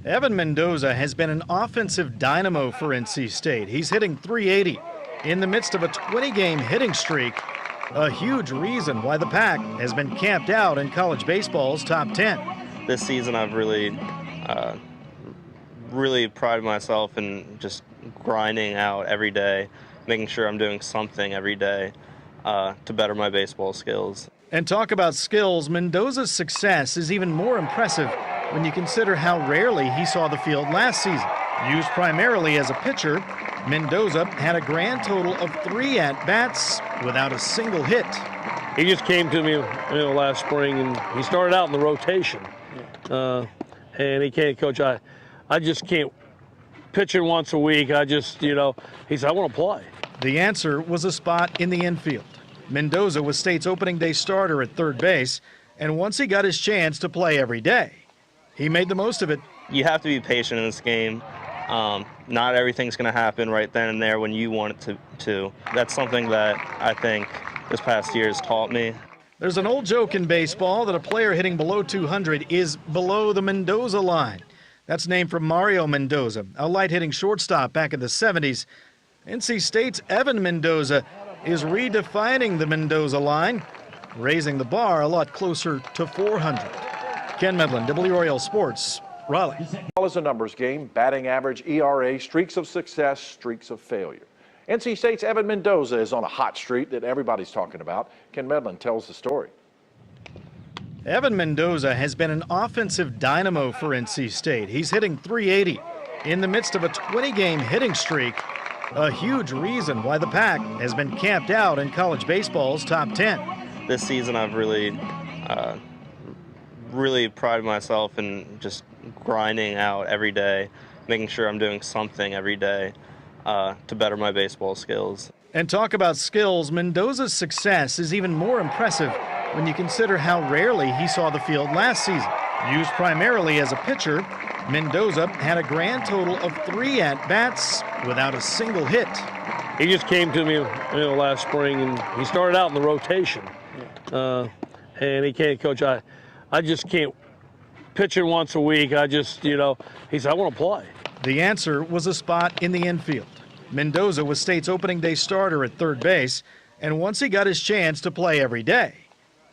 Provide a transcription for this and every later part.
Evan Mendoza has been an offensive dynamo for NC State. He's hitting .380 in the midst of a 20-game hitting streak, a huge reason why the Pack has been camped out in college baseball's top 10. This season I've really prided myself in just grinding out every day, making sure I'm doing something every day to better my baseball skills. And talk about skills, Mendoza's success is even more impressive when you consider how rarely he saw the field last season. Used primarily as a pitcher, Mendoza had a grand total of 3 at-bats without a single hit. He just came to me last spring, and he started out in the rotation. And he can't, Coach, I just can't pitch it once a week. He said, I want to play. The answer was a spot in the infield. Mendoza was State's opening day starter at third base, and once he got his chance to play every day, he made the most of it. You have to be patient in this game. Not everything's going to happen right then and there when you want it to. That's something that I think this past year has taught me. There's an old joke in baseball that a player hitting below 200 is below the Mendoza line. That's named for Mario Mendoza, a light-hitting shortstop back in the 70s. NC State's Evan Mendoza is redefining the Mendoza line, raising the bar a lot closer to 400. Ken Medlin, WRAL Sports, Raleigh. Ball is a numbers game, batting average, ERA, streaks of success, streaks of failure. NC State's Evan Mendoza is on a hot streak that everybody's talking about. Ken Medlin tells the story. Evan Mendoza has been an offensive dynamo for NC State. He's hitting .380 in the midst of a 20-game hitting streak, a huge reason why the Pack has been camped out in college baseball's top 10. This season I've really prided myself in just grinding out every day, making sure I'm doing something every day to better my baseball skills. And talk about skills, Mendoza's success is even more impressive when you consider how rarely he saw the field last season. Used primarily as a pitcher, Mendoza had a grand total of 3 at-bats without a single hit. He just came to me last spring, and he started out in the rotation. And he can't, Coach, I just can't pitch it once a week. He said, I want to play. The answer was a spot in the infield. Mendoza was State's opening day starter at third base, and once he got his chance to play every day,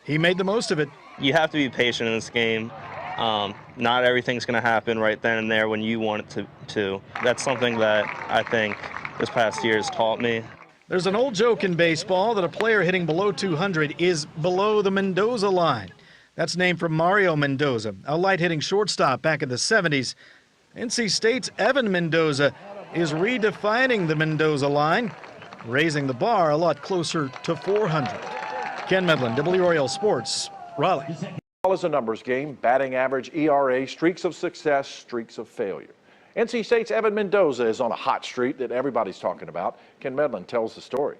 he made the most of it. You have to be patient in this game. Not everything's going to happen right then and there when you want it to. That's something that I think this past year has taught me. There's an old joke in baseball that a player hitting below 200 is below the Mendoza line. That's named for Mario Mendoza, a light-hitting shortstop back in the 70s. NC State's Evan Mendoza is redefining the Mendoza line, raising the bar a lot closer to 400. Ken Medlin, WRAL Sports, Raleigh. Ball is a numbers game, batting average, ERA, streaks of success, streaks of failure. NC State's Evan Mendoza is on a hot streak that everybody's talking about. Ken Medlin tells the story.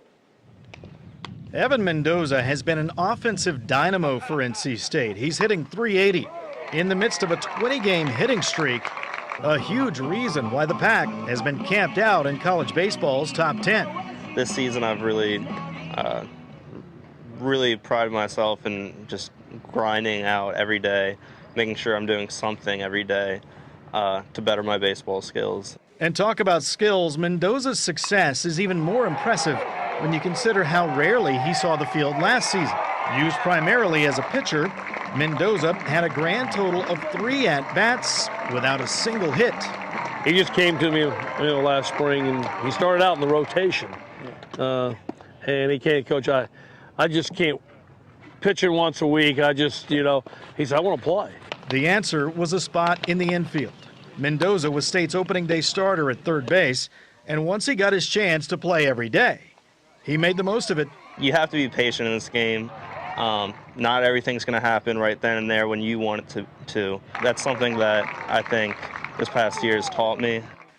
Evan Mendoza has been an offensive dynamo for NC State. He's hitting .380 in the midst of a 20-game hitting streak, a huge reason why the Pack has been camped out in college baseball's top 10. This season I've really prided myself in just grinding out every day, making sure I'm doing something every day to better my baseball skills. And talk about skills, Mendoza's success is even more impressive when you consider how rarely he saw the field last season. Used primarily as a pitcher, Mendoza had a grand total of 3 at-bats without a single hit. He just came to me last spring, and he started out in the rotation. And he can't, Coach, I just can't pitch it once a week. He said, I want to play. The answer was a spot in the infield. Mendoza was State's opening day starter at third base, and once he got his chance to play every day, he made the most of it. You have to be patient in this game. Not everything's going to happen right then and there when you want it to. That's something that I think this past year has taught me.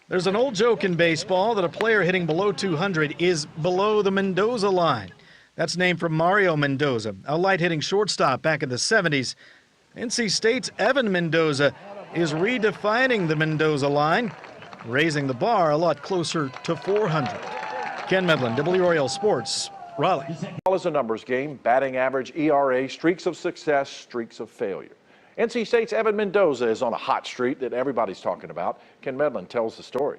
There's an old joke in baseball that a player hitting below 200 is below the Mendoza line. That's named for Mario Mendoza, a light-hitting shortstop back in the 70s. NC State's Evan Mendoza is redefining the Mendoza line, raising the bar a lot closer to 400. Ken Medlin, WRAL Sports, Raleigh. Ball is a numbers game, batting average, ERA, streaks of success, streaks of failure. NC State's Evan Mendoza is on a hot streak that everybody's talking about. Ken Medlin tells the story.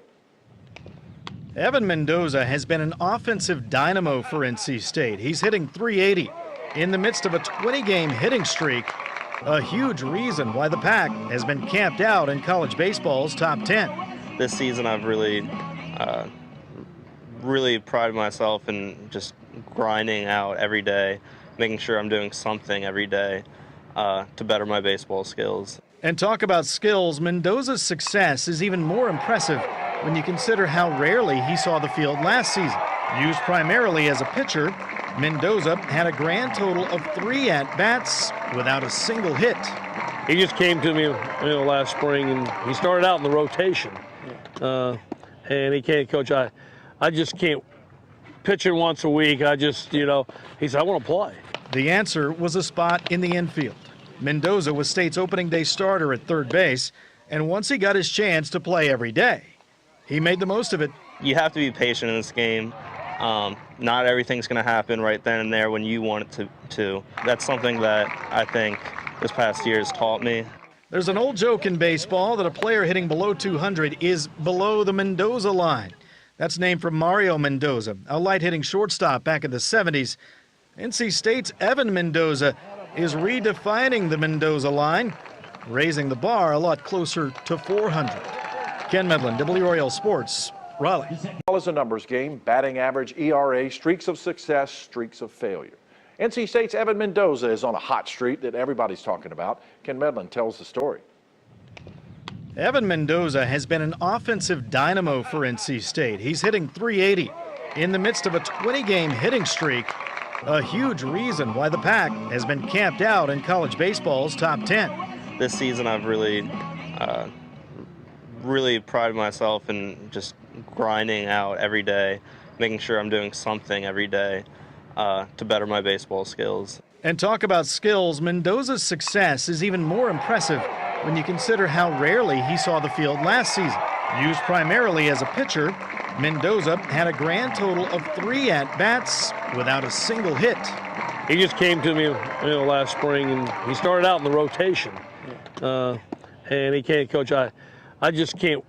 Evan Mendoza has been an offensive dynamo for NC State. He's hitting .380 in the midst of a 20-game hitting streak, a huge reason why the Pack has been camped out in college baseball's top 10. This season, I've really prided myself in just grinding out every day, making sure I'm doing something every day to better my baseball skills. And talk about skills, Mendoza's success is even more impressive when you consider how rarely he saw the field last season. Used primarily as a pitcher, Mendoza had a grand total of 3 at-bats without a single hit. He just came to me, last spring, and he started out in the rotation. And he can't, Coach, I just can't pitch him once a week. I just, he said, I want to play. The answer was a spot in the infield. Mendoza was State's opening day starter at third base, and once he got his chance to play every day, he made the most of it. You have to be patient in this game. Not everything's going to happen right then and there when you want it to. That's something that I think this past year has taught me. There's an old joke in baseball that a player hitting below 200 is below the Mendoza line. That's named for Mario Mendoza, a light-hitting shortstop back in the 70s. NC State's Evan Mendoza is redefining the Mendoza line, raising the bar a lot closer to 400. Ken Medlin, WRL Sports, Raleigh. Ball is a numbers game, batting average, ERA, streaks of success, streaks of failure. NC State's Evan Mendoza is on a hot streak that everybody's talking about. Ken Medlin tells the story. Evan Mendoza has been an offensive dynamo for NC State. He's hitting .380 in the midst of a 20-game hitting streak, a huge reason why the Pack has been camped out in college baseball's top 10. This season, I've really prided myself in just grinding out every day, making sure I'm doing something every day to better my baseball skills. And talk about skills, Mendoza's success is even more impressive when you consider how rarely he saw the field last season. Used primarily as a pitcher, Mendoza had a grand total of 3 at-bats without a single hit. He just came to me, last spring, and he started out in the rotation. And he can't, Coach, I just can't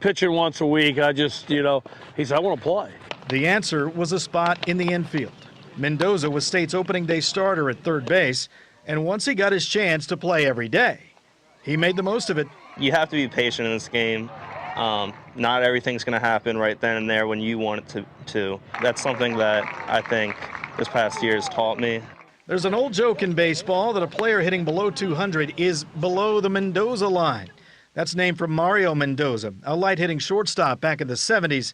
pitch him once a week. I just, he said, I want to play. The answer was a spot in the infield. Mendoza was State's opening day starter at third base, and once he got his chance to play every day, he made the most of it. You have to be patient in this game. Not everything's going to happen right then and there when you want it to. That's something that I think this past year has taught me. There's an old joke in baseball that a player hitting below 200 is below the Mendoza line. That's named for Mario Mendoza, a light-hitting shortstop back in the 70s.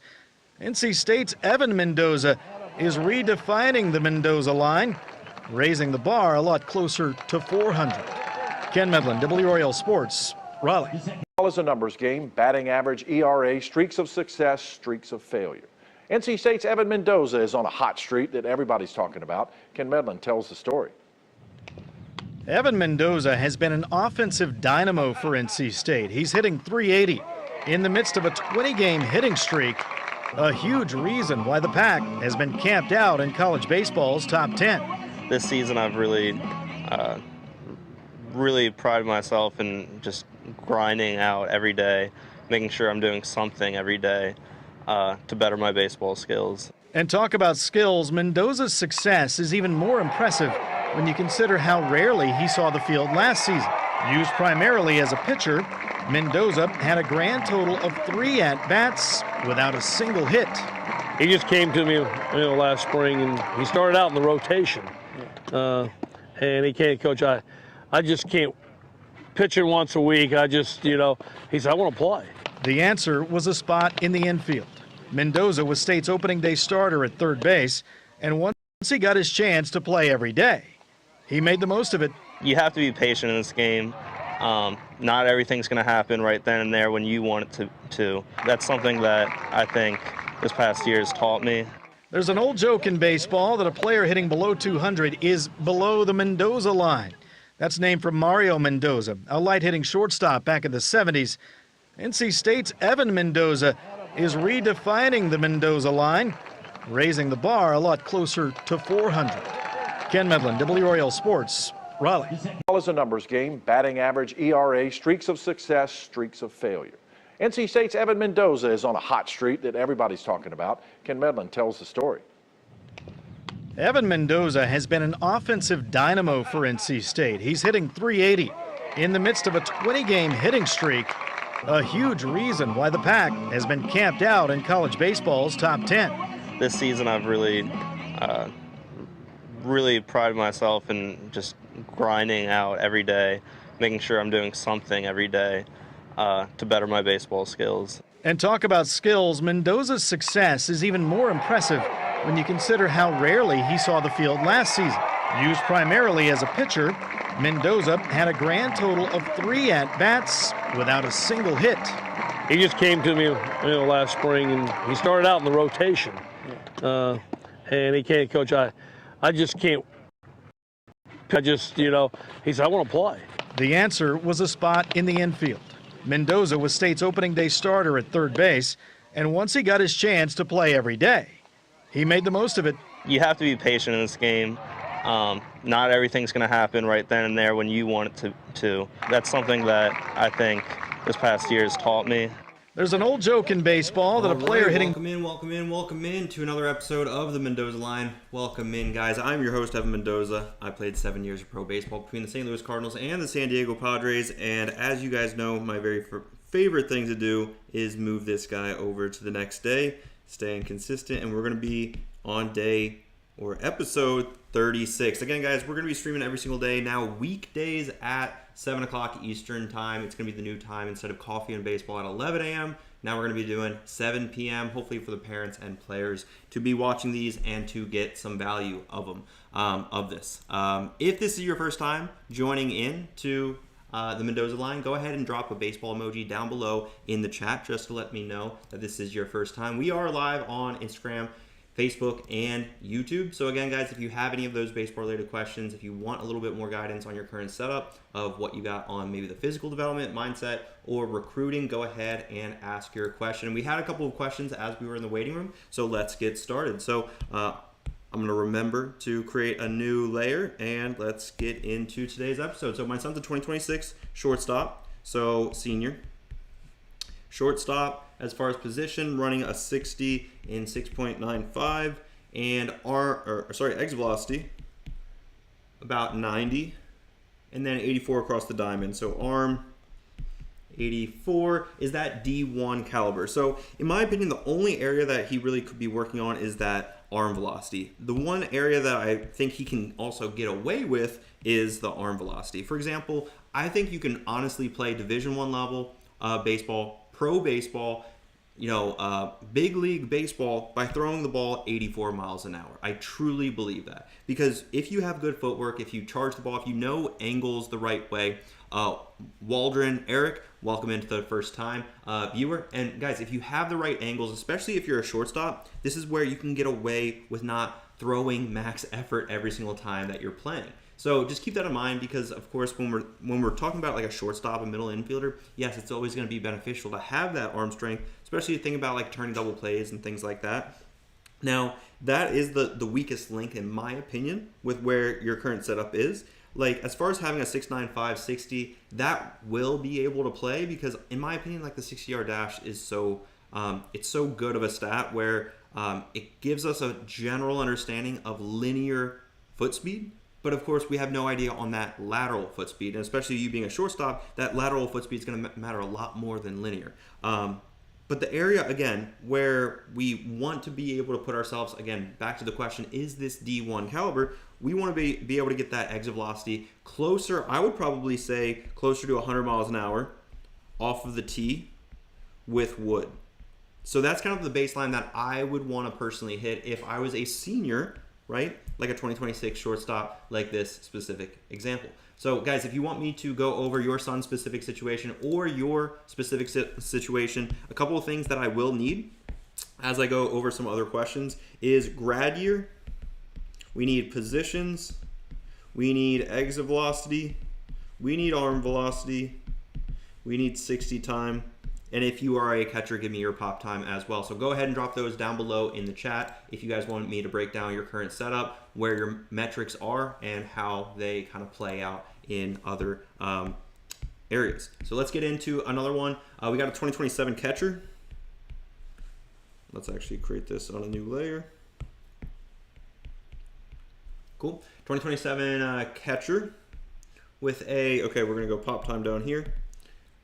NC State's Evan Mendoza is redefining the Mendoza line, raising the bar a lot closer to 400. Ken Medlin, WRL Sports, Raleigh. Ball is a numbers game, batting average, ERA, streaks of success, streaks of failure. NC State's Evan Mendoza is on a hot streak that everybody's talking about. Ken Medlin tells the story. Evan Mendoza has been an offensive dynamo for NC State. He's hitting .380 in the midst of a 20-game hitting streak, a huge reason why the Pack has been camped out in college baseball's top 10. This season, I've really prided myself in just grinding out every day, making sure I'm doing something every day to better my baseball skills. And talk about skills, Mendoza's success is even more impressive when you consider how rarely he saw the field last season. Used primarily as a pitcher, Mendoza had a grand total of 3 at-bats without a single hit. He just came to me, last spring, and he started out in the rotation. And he can't, Coach, I just can't pitch him once a week. I just, he said, I want to play. The answer was a spot in the infield. Mendoza was State's opening day starter at third base, and once he got his chance to play every day, he made the most of it. You have to be patient in this game. Not everything's going to happen right then and there when you want it to. That's something that I think this past year has taught me. There's an old joke in baseball that a player hitting below 200 is below the Mendoza line. That's named for Mario Mendoza, a light-hitting shortstop back in the 70s. NC State's Evan Mendoza is redefining the Mendoza line, raising the bar a lot closer to 400. Ken Medlin, WRL Sports, Raleigh. Ball is a numbers game, batting average, ERA, streaks of success, streaks of failure. NC State's Evan Mendoza is on a hot streak that everybody's talking about. Ken Medlin tells the story. Evan Mendoza has been an offensive dynamo for NC State. He's hitting .380 in the midst of a 20-game hitting streak, a huge reason why the Pack has been camped out in college baseball's top 10. This season, I've really prided myself in just grinding out every day, making sure I'm doing something every day to better my baseball skills. And talk about skills, Mendoza's success is even more impressive when you consider how rarely he saw the field last season. Used primarily as a pitcher, Mendoza had a grand total of 3 at-bats without a single hit. He just came to me, last spring, and he started out in the rotation. And he can't, Coach, I just can't. He said, I want to play. The answer was a spot in the infield. Mendoza was State's opening day starter at third base, and once he got his chance to play every day, he made the most of it. You have to be patient in this game. Not everything's going to happen right then and there when you want it to. That's something that I think this past year has taught me. There's an old joke in baseball that a player hitting... Welcome in to another episode of the Mendoza Line. Welcome in, guys. I'm your host, Evan Mendoza. I played 7 years of pro baseball between the St. Louis Cardinals and the San Diego Padres, and as you guys know, my very favorite thing to do is move this guy over to the next day, staying consistent, and we're going to be on day or episode 36. Again, guys, we're going to be streaming every single day now, weekdays at 7 o'clock Eastern time. It's going to be the new time. Instead of coffee and baseball at 11 a.m., now we're going to be doing 7 p.m., hopefully for the parents and players to be watching these and to get some value of them, of this. If this is your first time joining in to the Mendoza Line, go ahead and drop a baseball emoji down below in the chat just to let me know that this is your first time. We are live on Instagram, Facebook, and YouTube. So again, guys, if you have any of those baseball related questions, if you want a little bit more guidance on your current setup of what you got on maybe the physical development, mindset, or recruiting, go ahead and ask your question. We had a couple of questions as we were in the waiting room, so let's get started. So I'm going to remember to create a new layer, and let's get into today's episode. So my son's a 2026 shortstop, so senior. Shortstop, as far as position, running a 60 in 6.95, and exit velocity about 90, and then 84 across the diamond. So arm 84 is that D1 caliber. So in my opinion, the only area that he really could be working on is that arm velocity. The one area that I think he can also get away with is the arm velocity. For example, I think you can honestly play Division I level baseball, pro baseball, big league baseball by throwing the ball 84 miles an hour. I truly believe that, because if you have good footwork, if you charge the ball, if you know angles the right way, Waldron, Eric, welcome into the first time viewer. And guys, if you have the right angles, especially if you're a shortstop, this is where you can get away with not throwing max effort every single time that you're playing. So just keep that in mind, because of course when we're talking about like a shortstop, a middle infielder, yes, it's always going to be beneficial to have that arm strength, especially think about like turning double plays and things like that. Now that is the weakest link in my opinion with where your current setup is. Like as far as having a 6.95 60, that will be able to play, because in my opinion, like the 60-yard dash is so it's so good of a stat where it gives us a general understanding of linear foot speed. But of course, we have no idea on that lateral foot speed, and especially you being a shortstop, that lateral foot speed is going to matter a lot more than linear. But the area, again, where we want to be able to put ourselves, again, back to the question, is this D1 caliber? We want to be able to get that exit velocity closer, I would probably say closer to 100 miles an hour off of the tee with wood. So that's kind of the baseline that I would want to personally hit if I was a senior, right? Like a 2026 shortstop, like this specific example. So guys, if you want me to go over your son's specific situation or your specific situation, a couple of things that I will need as I go over some other questions is grad year. We need positions. We need exit velocity. We need arm velocity. We need 60 time. And if you are a catcher, give me your pop time as well. So go ahead and drop those down below in the chat if you guys want me to break down your current setup, where your metrics are, and how they kind of play out in other areas. So let's get into another one. We got a 2027 catcher. Let's actually create this on a new layer. Cool. 2027 catcher with a, okay, we're going to go pop time down here.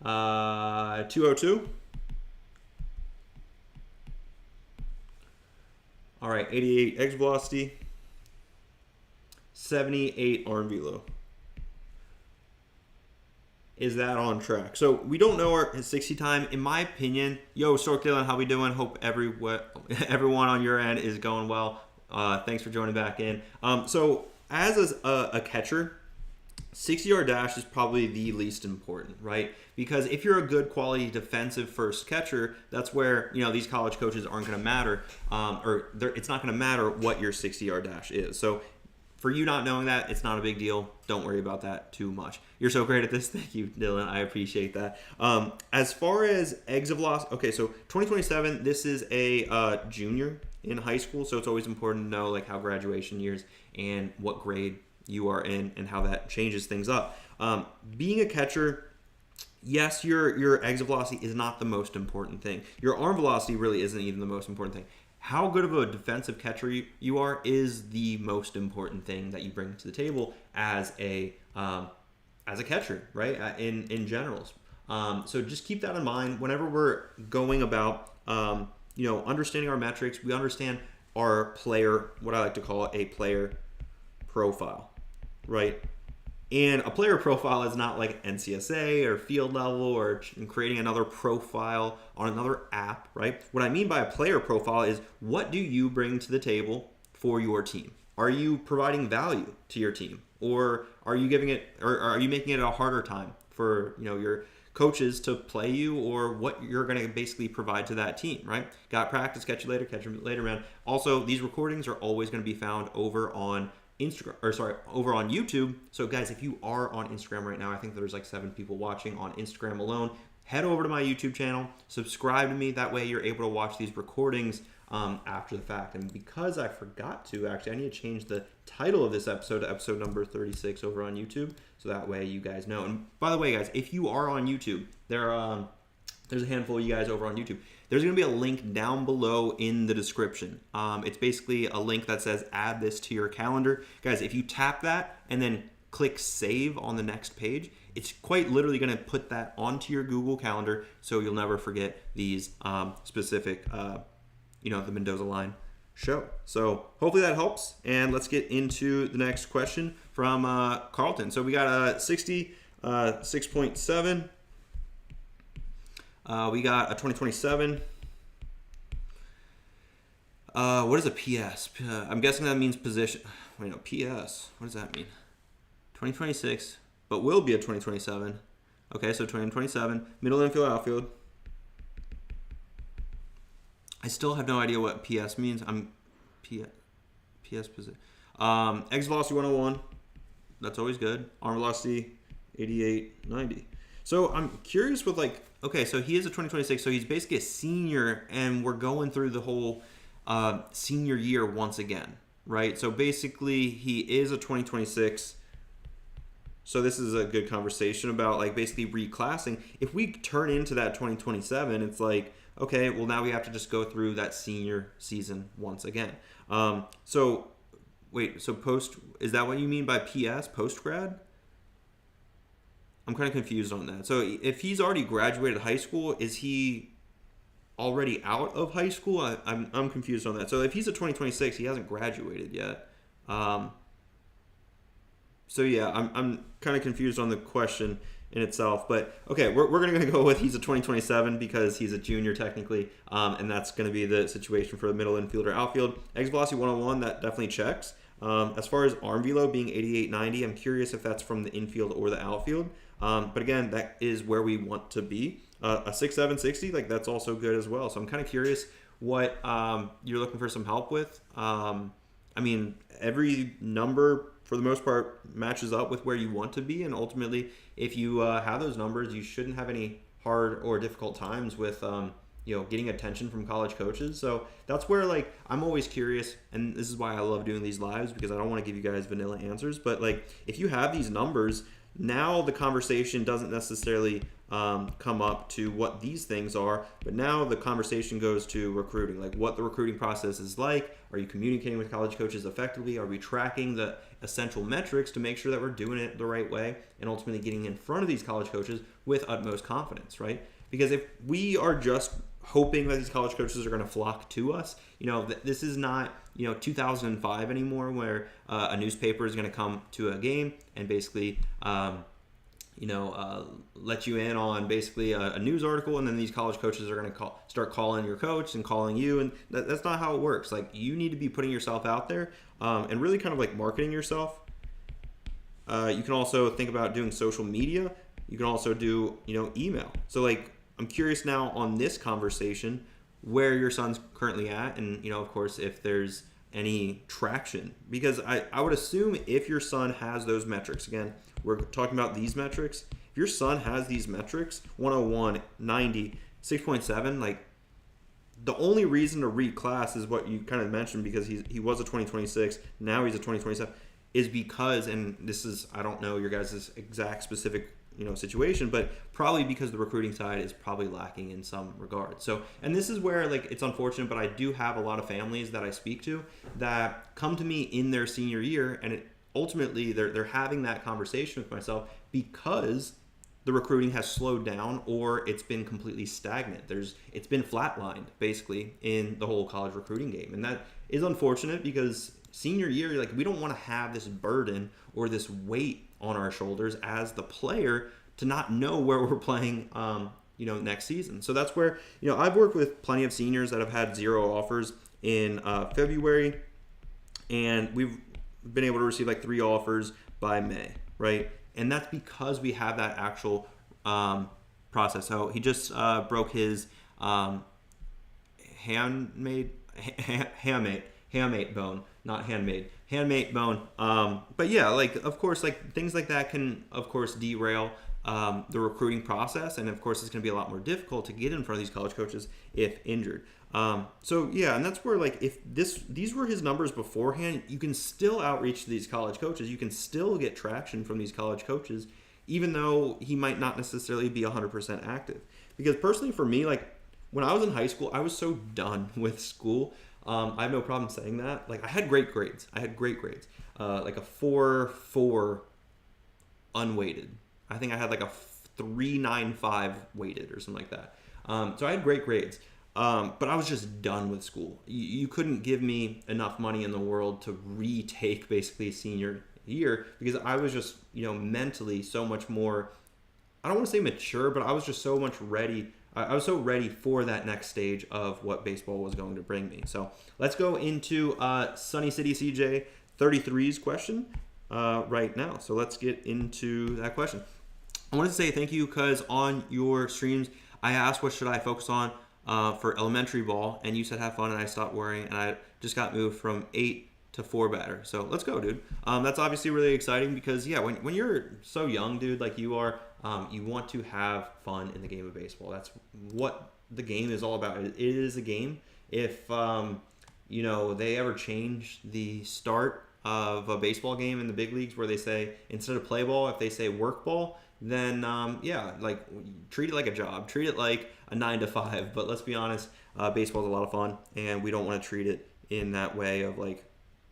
202. All right, 88 exit velocity, 78 arm velo. Is that on track? So we don't know his 60 time. In my opinion, yo, Stork Dylan, how we doing? Hope everyone on your end is going well. Thanks for joining back in. So as a catcher, 60-yard dash is probably the least important, right? Because if you're a good quality defensive first catcher, that's where, you know, these college coaches aren't going to matter, it's not going to matter what your 60-yard dash is. So for you not knowing that, it's not a big deal. Don't worry about that too much. You're so great at this. Thank you, Dylan. I appreciate that. As far as exit velocity, okay, so 2027, this is a junior in high school, so it's always important to know like how graduation years and what grade you are in and how that changes things up. Being a catcher, yes, your exit velocity is not the most important thing. Your arm velocity really isn't even the most important thing. How good of a defensive catcher you are is the most important thing that you bring to the table as a catcher, right? In generals. So just keep that in mind whenever we're going about, understanding our metrics. We understand our player, what I like to call a player profile, right? And a player profile is not like NCSA or field level or creating another profile on another app, right? What I mean by a player profile is what do you bring to the table for your team? Are you providing value to your team, or are you making it a harder time for your coaches to play you, or what you're going to basically provide to that team, right? Got practice, catch you later, man. Also, these recordings are always going to be found over on over on YouTube. So guys, if you are on Instagram right now, I think there's like 7 people watching on Instagram alone. Head over to my YouTube channel, subscribe to me. That way you're able to watch these recordings after the fact. And because I forgot to, actually, I need to change the title of this episode to episode number 36 over on YouTube. So that way you guys know. And by the way, guys, if you are on YouTube, there's a handful of you guys over on YouTube. There's going to be a link down below in the description. It's basically a link that says add this to your calendar. Guys, if you tap that and then click save on the next page, it's quite literally going to put that onto your Google Calendar so you'll never forget these specific, the Mendoza Line show. So hopefully that helps. And let's get into the next question from Carlton. So we got a 6.7. We got a 2027. What is a PS? I'm guessing that means position. Wait, no, PS. What does that mean? 2026, but will be a 2027. Okay, so 2027. Middle infield, outfield. I still have no idea what PS means. PS position. Exit velocity 101. That's always good. Arm velocity 88, 90. So I'm curious with okay, so he is a 2026, so he's basically a senior, and we're going through the whole senior year once again, right? So basically he is a 2026. So this is a good conversation about basically reclassing. If we turn into that 2027, it's like, okay, well now we have to just go through that senior season once again. So wait, so is that what you mean by PS, post grad? I'm kind of confused on that. So if he's already graduated high school, is he already out of high school? I'm confused on that. So if he's a 2026, he hasn't graduated yet. So yeah, I'm kind of confused on the question in itself. But okay, we're going to go with he's a 2027 because he's a junior technically, and that's going to be the situation for the middle infielder outfield. Exit velocity 101, that definitely checks. As far as arm velo being 88, 90, I'm curious if that's from the infield or the outfield. But again, that is where we want to be. A 6'7", 60, that's also good as well. So I'm kind of curious what you're looking for some help with. I mean, every number for the most part matches up with where you want to be, and ultimately, if you have those numbers, you shouldn't have any hard or difficult times with getting attention from college coaches. So that's where like I'm always curious, and this is why I love doing these lives, because I don't want to give you guys vanilla answers. But like if you have these numbers, now the conversation doesn't necessarily come up to what these things are, but now the conversation goes to recruiting, like what the recruiting process is like. Are you communicating with college coaches effectively? Are we tracking the essential metrics to make sure that we're doing it the right way, and ultimately getting in front of these college coaches with utmost confidence, right? Because if we are just hoping that these college coaches are going to flock to us, this is not 2005 anymore, where a newspaper is going to come to a game and basically let you in on basically a news article, and then these college coaches are going to start calling your coach and calling you, and that's not how it works. Like, you need to be putting yourself out there and really kind of like marketing yourself. You can also think about doing social media. You can also do email. So like, I'm curious now on this conversation where your son's currently at, and of course if there's any traction, because I would assume if your son has those metrics, again we're talking about these metrics, if your son has these metrics, 101, 90, 6.7, like the only reason to reclass is what you kind of mentioned, because he was a 2026, now he's a 2027, is because, and this is, I don't know your guys' exact specific situation, but probably because the recruiting side is probably lacking in some regard. So, and this is where like it's unfortunate, but I do have a lot of families that I speak to that come to me in their senior year, and ultimately they're having that conversation with myself because the recruiting has slowed down, or it's been completely stagnant. It's been flatlined basically in the whole college recruiting game, and that is unfortunate, because senior year, like, we don't want to have this burden or this weight on our shoulders as the player to not know where we're playing next season. So that's where I've worked with plenty of seniors that have had 0 offers in February, and we've been able to receive like 3 offers by May, right? And that's because we have that actual process. So he just broke his handmade bone, not handmade, handmade bone. But yeah, like, of course, like things like that can, of course, derail the recruiting process. And of course, it's going to be a lot more difficult to get in front of these college coaches if injured. So yeah, and that's where, like, if these were his numbers beforehand, you can still outreach to these college coaches. You can still get traction from these college coaches, even though he might not necessarily be 100% active. Because personally for me, like, when I was in high school, I was so done with school. I have no problem saying that. Like, I had great grades. Like a 4.4 unweighted. I think I had like a 3.95 weighted or something like that. So I had great grades. But I was just done with school. You couldn't give me enough money in the world to retake basically senior year, because I was just, mentally so much more, I don't want to say mature, but I was just so much ready. I was so ready for that next stage of what baseball was going to bring me. So let's go into Sunny City CJ 33's question right now. So let's get into that question. I wanted to say thank you, because on your streams, I asked what should I focus on for elementary ball, and you said have fun, and I stopped worrying, and I just got moved from 8 to 4 batter. So let's go, dude. That's obviously really exciting, because yeah, when you're so young, dude, like you are, you want to have fun in the game of baseball. That's what the game is all about. It is a game. If they ever change the start of a baseball game in the big leagues, where they say instead of play ball, if they say work ball, then like, treat it like a job, treat it like a 9 to 5. But let's be honest, baseball is a lot of fun, and we don't want to treat it in that way of like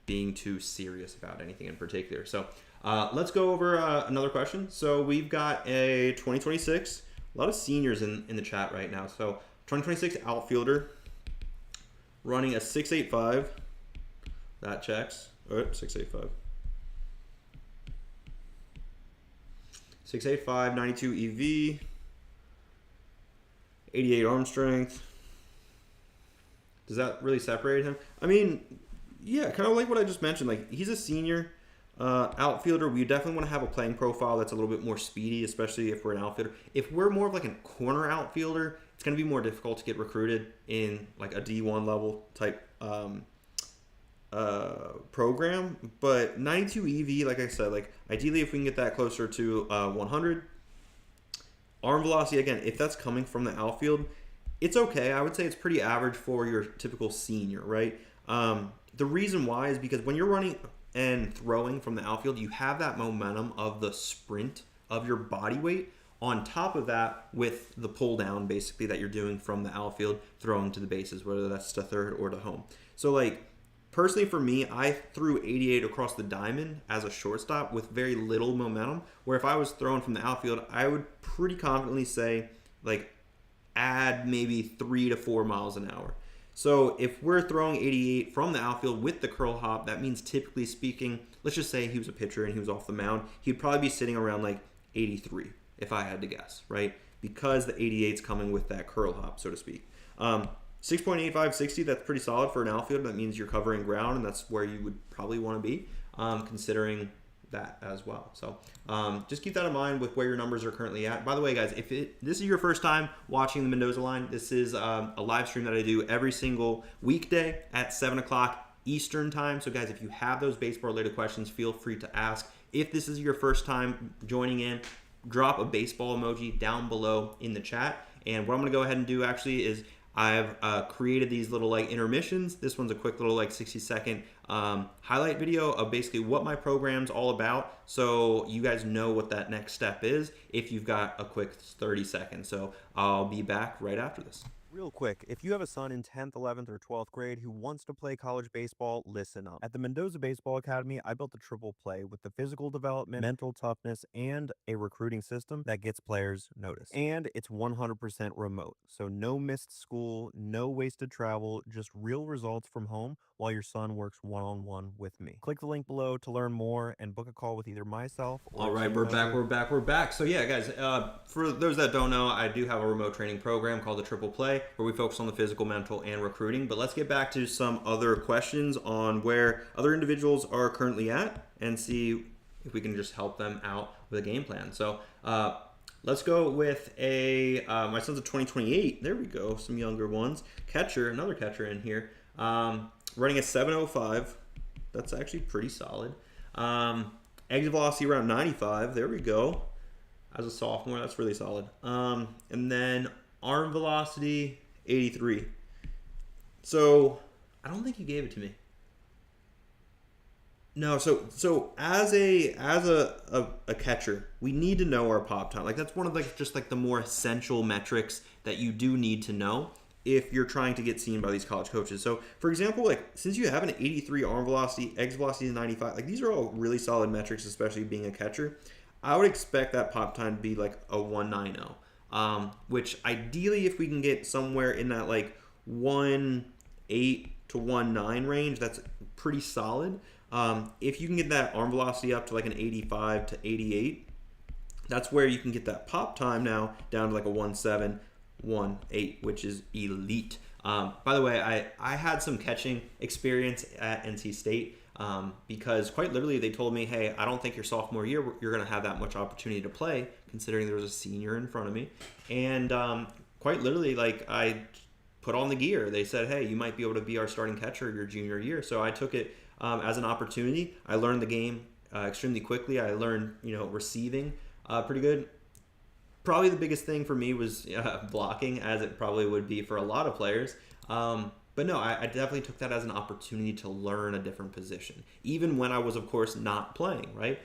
being too serious about anything in particular. So let's go over another question. So we've got a 2026, a lot of seniors in the chat right now. So 2026 outfielder running a 6.85, that checks. 6.85. 6'8", 92 EV, 88 arm strength. Does that really separate him? I mean, yeah, kind of like what I just mentioned. Like, he's a senior outfielder. We definitely want to have a playing profile that's a little bit more speedy, especially if we're an outfielder. If we're more of like a corner outfielder, it's going to be more difficult to get recruited in like a D1 level type program. But 92 EV, like I said, like ideally if we can get that closer to 100. arm velocity, again, if that's coming from the outfield, it's okay. I would say it's pretty average for your typical senior, right? The reason why is because when you're running and throwing from the outfield, you have that momentum of the sprint of your body weight on top of that with the pull down basically that you're doing from the outfield throwing to the bases, whether that's to third or to home. So like personally for me, I threw 88 across the diamond as a shortstop with very little momentum, where if I was throwing from the outfield, I would pretty confidently say like add maybe 3 to 4 miles an hour. So if we're throwing 88 from the outfield with the curl hop, that means typically speaking, let's just say he was a pitcher and he was off the mound, he'd probably be sitting around like 83 if I had to guess, right? Because the 88's coming with that curl hop, so to speak. 6.85, 60, that's pretty solid for an outfield. That means you're covering ground, and that's where you would probably want to be, considering that as well. So just keep that in mind with where your numbers are currently at. By the way, guys, if this is your first time watching the Mendoza Line, this is a live stream that I do every single weekday at 7 o'clock Eastern time. So guys, if you have those baseball related questions, feel free to ask. If this is your first time joining in, drop a baseball emoji down below in the chat. And what I'm going to go ahead and do actually is I've created these little like intermissions. This one's a quick little like 60-second highlight video of basically what my program's all about, so you guys know what that next step is if you've got a quick 30 seconds. So I'll be back right after this. Real quick, if you have a son in 10th, 11th, or 12th grade who wants to play college baseball, listen up. At the Mendoza Baseball Academy, I built the triple play with the physical development, mental toughness, and a recruiting system that gets players noticed. And it's 100% remote, so no missed school, no wasted travel, just real results from home while your son works one-on-one with me. Click the link below to learn more and book a call with either myself or all right, we're back. So yeah, guys, for those that don't know, I do have a remote training program called the Triple Play, where we focus on the physical, mental, and recruiting. But let's get back to some other questions on where other individuals are currently at and see if we can just help them out with a game plan. So let's go with my son's a 2028. There we go, some younger ones. Another catcher in here. Running a 705. That's actually pretty solid. Exit velocity around 95. There we go. As a sophomore, that's really solid. And then arm velocity 83. So I don't think you gave it to me. No, so as a catcher, we need to know our pop time. Like that's one of the more essential metrics that you do need to know if you're trying to get seen by these college coaches. So for example, like since you have an 83 arm velocity, exit velocity is 95, like these are all really solid metrics, especially being a catcher. I would expect that pop time to be like a 190. Which ideally, if we can get somewhere in that like 1.8 to 1.9 range, that's pretty solid. If you can get that arm velocity up to like an 85 to 88, that's where you can get that pop time now down to like a 1.7, 1.8, which is elite. By the way, I had some catching experience at NC State. Because quite literally they told me, hey, I don't think your sophomore year you're going to have that much opportunity to play, considering there was a senior in front of me. And quite literally, like I put on the gear. They said, hey, you might be able to be our starting catcher your junior year. So I took it as an opportunity. I learned the game extremely quickly. I learned, receiving pretty good. Probably the biggest thing for me was blocking, as it probably would be for a lot of players. But no, I definitely took that as an opportunity to learn a different position, even when I was, of course, not playing, right?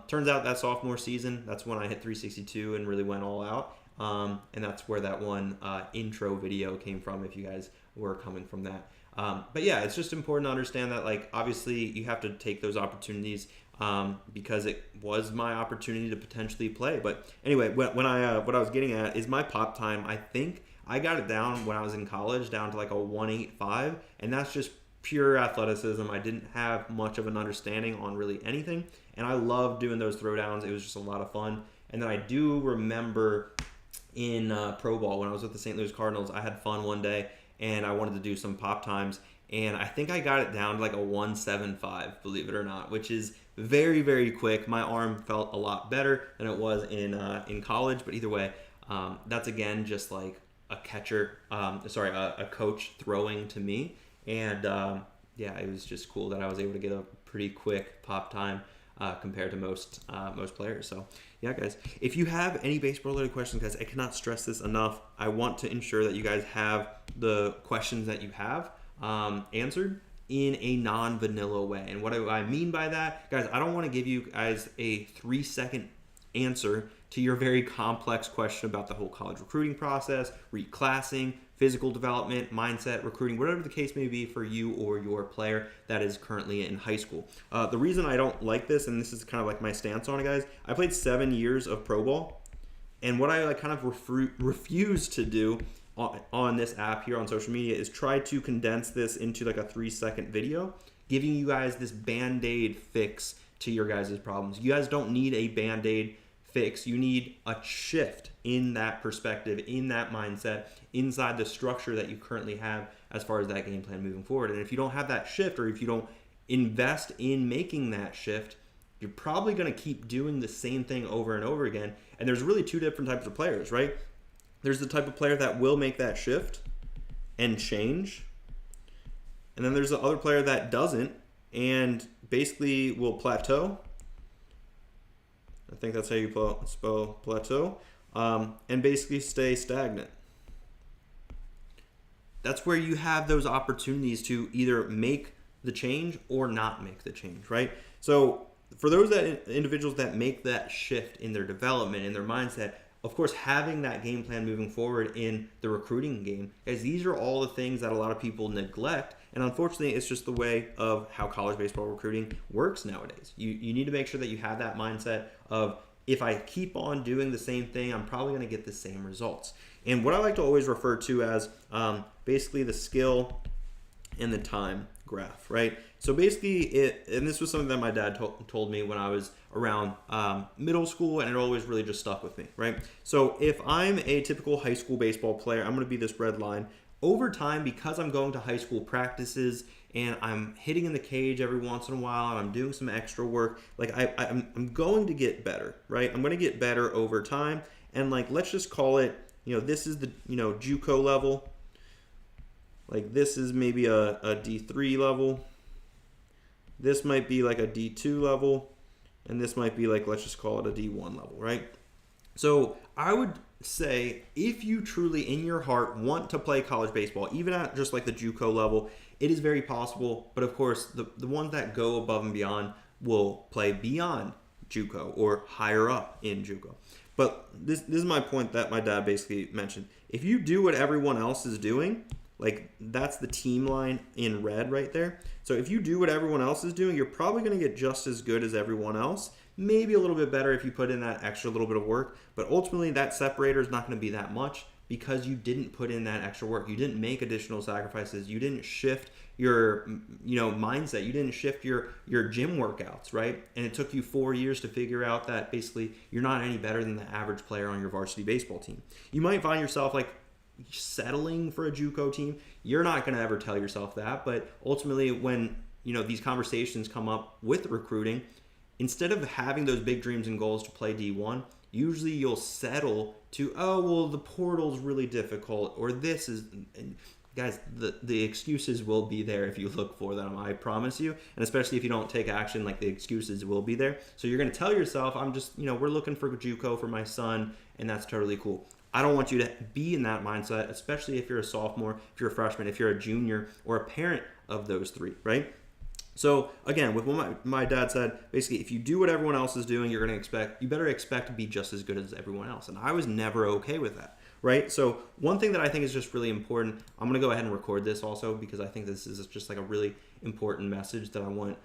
Turns out that sophomore season, that's when I hit 362 and really went all out. And that's where that one intro video came from, if you guys were coming from that. But yeah, it's just important to understand that, like, obviously you have to take those opportunities because it was my opportunity to potentially play. But anyway, what I was getting at is my pop time, I think, I got it down when I was in college down to like a 1.85, and that's just pure athleticism. I didn't have much of an understanding on really anything, and I loved doing those throwdowns. It was just a lot of fun. And then I do remember in pro ball when I was with the St. Louis Cardinals, I had fun one day, and I wanted to do some pop times, and I think I got it down to like a 1.75, believe it or not, which is very, very quick. My arm felt a lot better than it was in college, but either way, that's again just like a coach throwing to me. And yeah, it was just cool that I was able to get a pretty quick pop time compared to most players. So yeah, guys, if you have any baseball related questions, guys, I cannot stress this enough. I want to ensure that you guys have the questions that you have answered in a non-vanilla way. And what do I mean by that? Guys, I don't want to give you guys a 3-second answer to your very complex question about the whole college recruiting process, reclassing, physical development, mindset, recruiting, whatever the case may be for you or your player that is currently in high school. The reason I don't like this, and this is kind of like my stance on it, guys, I played 7 years of pro ball, and what I kind of refuse to do on this app here on social media is try to condense this into like a 3-second video, giving you guys this band-aid fix to your guys' problems. You guys don't need a band-aid fix. You need a shift in that perspective, in that mindset, inside the structure that you currently have as far as that game plan moving forward. And if you don't have that shift, or if you don't invest in making that shift, you're probably going to keep doing the same thing over and over again. And there's really 2 different types of players, right? There's the type of player that will make that shift and change. And then there's the other player that doesn't and basically will plateau. I think that's how you spell plateau. And basically stay stagnant. That's where you have those opportunities to either make the change or not make the change, right? So for those individuals that make that shift in their development, in their mindset, of course, having that game plan moving forward in the recruiting game, as these are all the things that a lot of people neglect. And unfortunately, it's just the way of how college baseball recruiting works nowadays. You need to make sure that you have that mindset of, if I keep on doing the same thing, I'm probably going to get the same results. And what I like to always refer to as basically the skill and the time graph, right? So basically, and this was something that my dad told me when I was around middle school, and it always really just stuck with me, right? So if I'm a typical high school baseball player, I'm going to be this red line. Over time, because I'm going to high school practices and I'm hitting in the cage every once in a while and I'm doing some extra work, like I'm going to get better, right? I'm going to get better over time. And like, let's just call it, this is the, JUCO level. Like this is maybe a D3 level. This might be like a D2 level. And this might be like, let's just call it a D1 level, right? So I would say, if you truly in your heart want to play college baseball, even at just like the JUCO level, it is very possible. But of course, the ones that go above and beyond will play beyond JUCO or higher up in JUCO. But this is my point that my dad basically mentioned. If you do what everyone else is doing, like that's the team line in red right there. So if you do what everyone else is doing, you're probably going to get just as good as everyone else. Maybe a little bit better if you put in that extra little bit of work, but ultimately that separator is not going to be that much because you didn't put in that extra work. You didn't make additional sacrifices. You didn't shift your mindset. You didn't shift your gym workouts, right? And it took you 4 years to figure out that basically you're not any better than the average player on your varsity baseball team. You might find yourself like settling for a JUCO team. You're not going to ever tell yourself that, but ultimately when these conversations come up with recruiting, instead of having those big dreams and goals to play D1, usually you'll settle to, oh, well, the portal's really difficult, or this is, and guys, the excuses will be there if you look for them, I promise you. And especially if you don't take action, like the excuses will be there. So you're going to tell yourself, I'm just, we're looking for JUCO for my son, and that's totally cool. I don't want you to be in that mindset, especially if you're a sophomore, if you're a freshman, if you're a junior, or a parent of those three, right? So again, with what my dad said, basically, if you do what everyone else is doing, you better expect to be just as good as everyone else. And I was never okay with that, right? So one thing that I think is just really important, I'm going to go ahead and record this also because I think this is just like a really important message that I want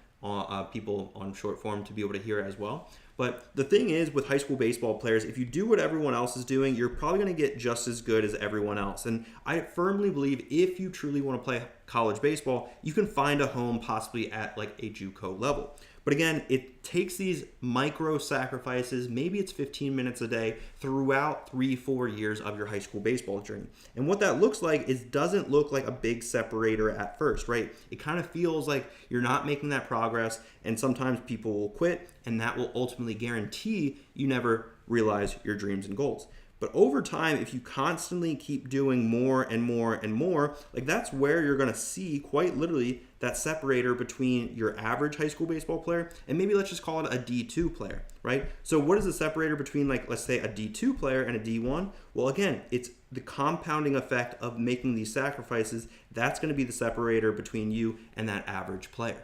people on short form to be able to hear as well. But the thing is, with high school baseball players, if you do what everyone else is doing, you're probably going to get just as good as everyone else. And I firmly believe if you truly want to play college baseball, you can find a home possibly at like a JUCO level. But again, it takes these micro sacrifices, maybe it's 15 minutes a day throughout 3-4 years of your high school baseball journey. And what that looks like is doesn't look like a big separator at first, right? It kind of feels like you're not making that progress, and sometimes people will quit, and that will ultimately guarantee you never realize your dreams and goals. But over time, if you constantly keep doing more and more and more, like that's where you're going to see quite literally that separator between your average high school baseball player and maybe let's just call it a D2 player, right? So what is the separator between, like, let's say a D2 player and a D1? Well, again, it's the compounding effect of making these sacrifices. That's going to be the separator between you and that average player.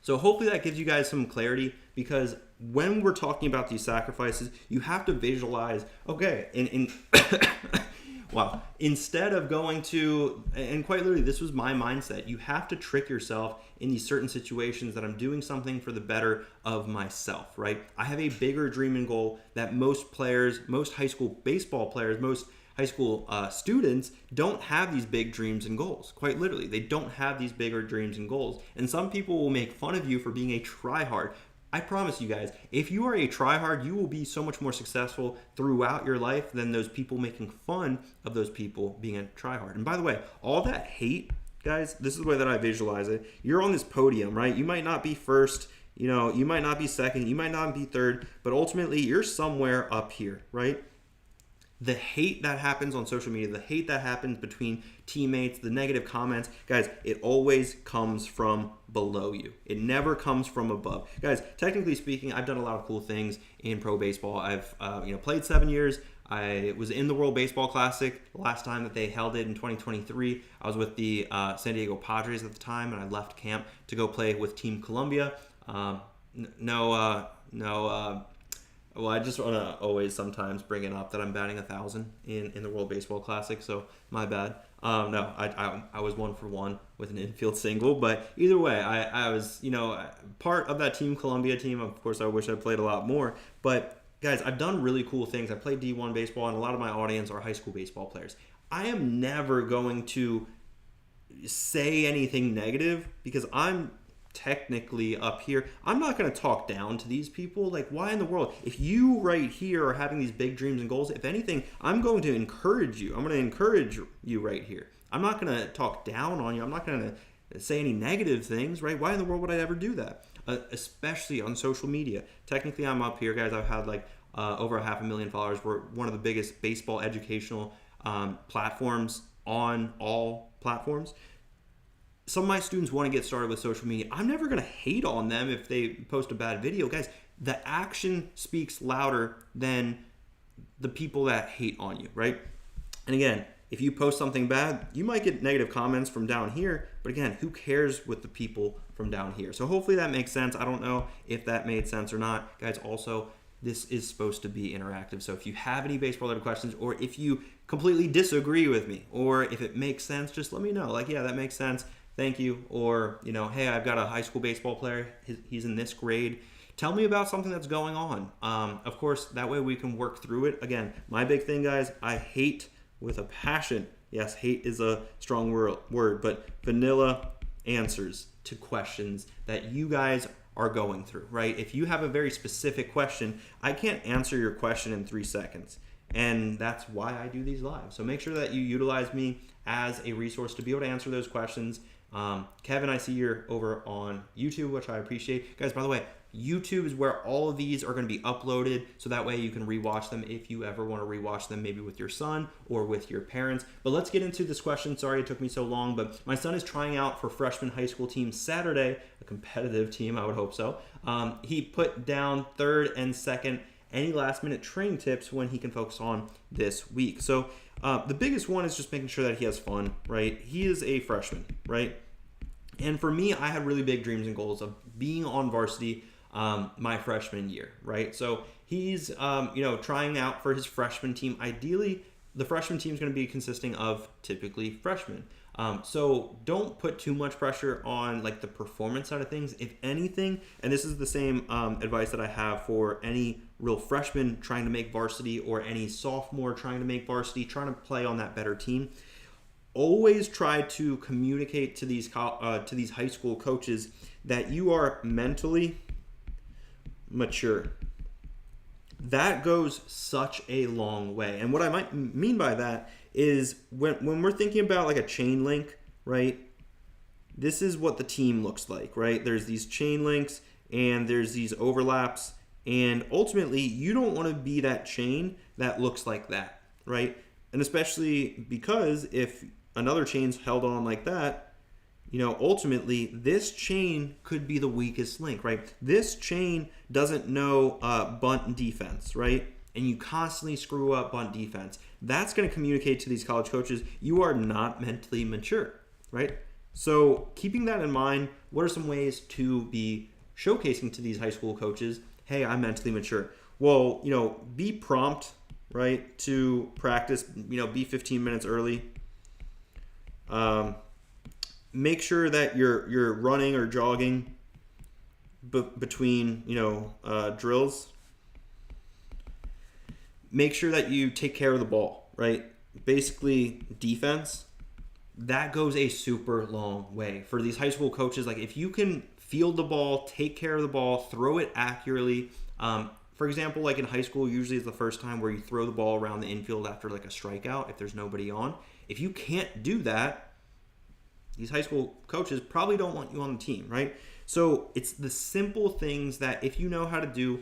So hopefully that gives you guys some clarity, because when we're talking about these sacrifices, you have to visualize, okay, wow, instead of going to, and quite literally, this was my mindset, you have to trick yourself in these certain situations that I'm doing something for the better of myself, right? I have a bigger dream and goal that most players, most high school baseball players, most high school students don't have these big dreams and goals. Quite literally, they don't have these bigger dreams and goals. And some people will make fun of you for being a tryhard. I promise you guys, if you are a tryhard, you will be so much more successful throughout your life than those people making fun of those people being a tryhard. And by the way, all that hate, guys, this is the way that I visualize it. You're on this podium, right? You might not be first, you know, you might not be second, you might not be third, but ultimately you're somewhere up here, right? The hate that happens on social media, the hate that happens between teammates, the negative comments, guys, it always comes from below you. It never comes from above. Guys, technically speaking, I've done a lot of cool things in pro baseball. I've played 7 years. I was in the World Baseball Classic the last time that they held it in 2023. I was with the San Diego Padres at the time, and I left camp to go play with Team Colombia. Well, I just want to always sometimes bring it up that I'm batting 1,000 in the World Baseball Classic, so my bad. No, I was 1 for 1 with an infield single, but either way, I was, part of that Team Colombia team. Of course, I wish I played a lot more, but guys, I've done really cool things. I played D1 baseball, and a lot of my audience are high school baseball players. I am never going to say anything negative because I'm technically up here. I'm not going to talk down to these people. Like, why in the world? If you right here are having these big dreams and goals, if anything, I'm going to encourage you. I'm going to encourage you right here. I'm not going to talk down on you. I'm not going to say any negative things, right? Why in the world would I ever do that? Especially on social media. Technically, I'm up here, guys. I've had over 500,000 followers. We're one of the biggest baseball educational platforms on all platforms. Some of my students want to get started with social media. I'm never going to hate on them if they post a bad video. Guys, the action speaks louder than the people that hate on you, right? And again, if you post something bad, you might get negative comments from down here, but again, who cares with the people from down here? So hopefully that makes sense. I don't know if that made sense or not. Guys, also, this is supposed to be interactive. So if you have any baseball-related questions, or if you completely disagree with me, or if it makes sense, just let me know. Like, yeah, that makes sense. Thank you. Or, hey, I've got a high school baseball player. He's in this grade. Tell me about something that's going on. Of course, that way we can work through it. Again, my big thing, guys, I hate with a passion. Yes, hate is a strong word, but vanilla answers to questions that you guys are going through, right? If you have a very specific question, I can't answer your question in 3 seconds. And that's why I do these live. So make sure that you utilize me as a resource to be able to answer those questions. Kevin, I see you're over on YouTube, which I appreciate. Guys, by the way, YouTube is where all of these are going to be uploaded, so that way you can rewatch them if you ever want to rewatch them, maybe with your son or with your parents. But let's get into this question. Sorry it took me so long, but my son is trying out for freshman high school team Saturday, a competitive team, I would hope so. He put down third and second. Any last minute training tips when he can focus on this week? So the biggest one is just making sure that he has fun, right? He is a freshman, right? And for me, I had really big dreams and goals of being on varsity my freshman year, right? So he's, trying out for his freshman team. Ideally, the freshman team is going to be consisting of typically freshmen. So don't put too much pressure on the performance side of things. If anything, and this is the same advice that I have for any real freshman trying to make varsity, or any sophomore trying to make varsity, trying to play on that better team. Always try to communicate to these high school coaches that you are mentally mature. That goes such a long way. And what I might mean by that is when we're thinking about a chain link, right? This is what the team looks like, right? There's these chain links and there's these overlaps, And ultimately, you don't want to be that chain that looks like that, right? And especially because if another chain's held on like that, ultimately this chain could be the weakest link, right? This chain doesn't know bunt defense, right? And you constantly screw up bunt defense. That's going to communicate to these college coaches, you are not mentally mature, right? So keeping that in mind, what are some ways to be showcasing to these high school coaches, hey, I'm mentally mature? Well, be prompt, right, to practice, be 15 minutes early. Make sure that you're running or jogging between, drills. Make sure that you take care of the ball, right? Basically, defense, that goes a super long way. For these high school coaches, like if you can field the ball, take care of the ball, throw it accurately. For example, like in high school, usually it's the first time where you throw the ball around the infield after like a strikeout if there's nobody on. If you can't do that, these high school coaches probably don't want you on the team, right? So it's the simple things that if you know how to do,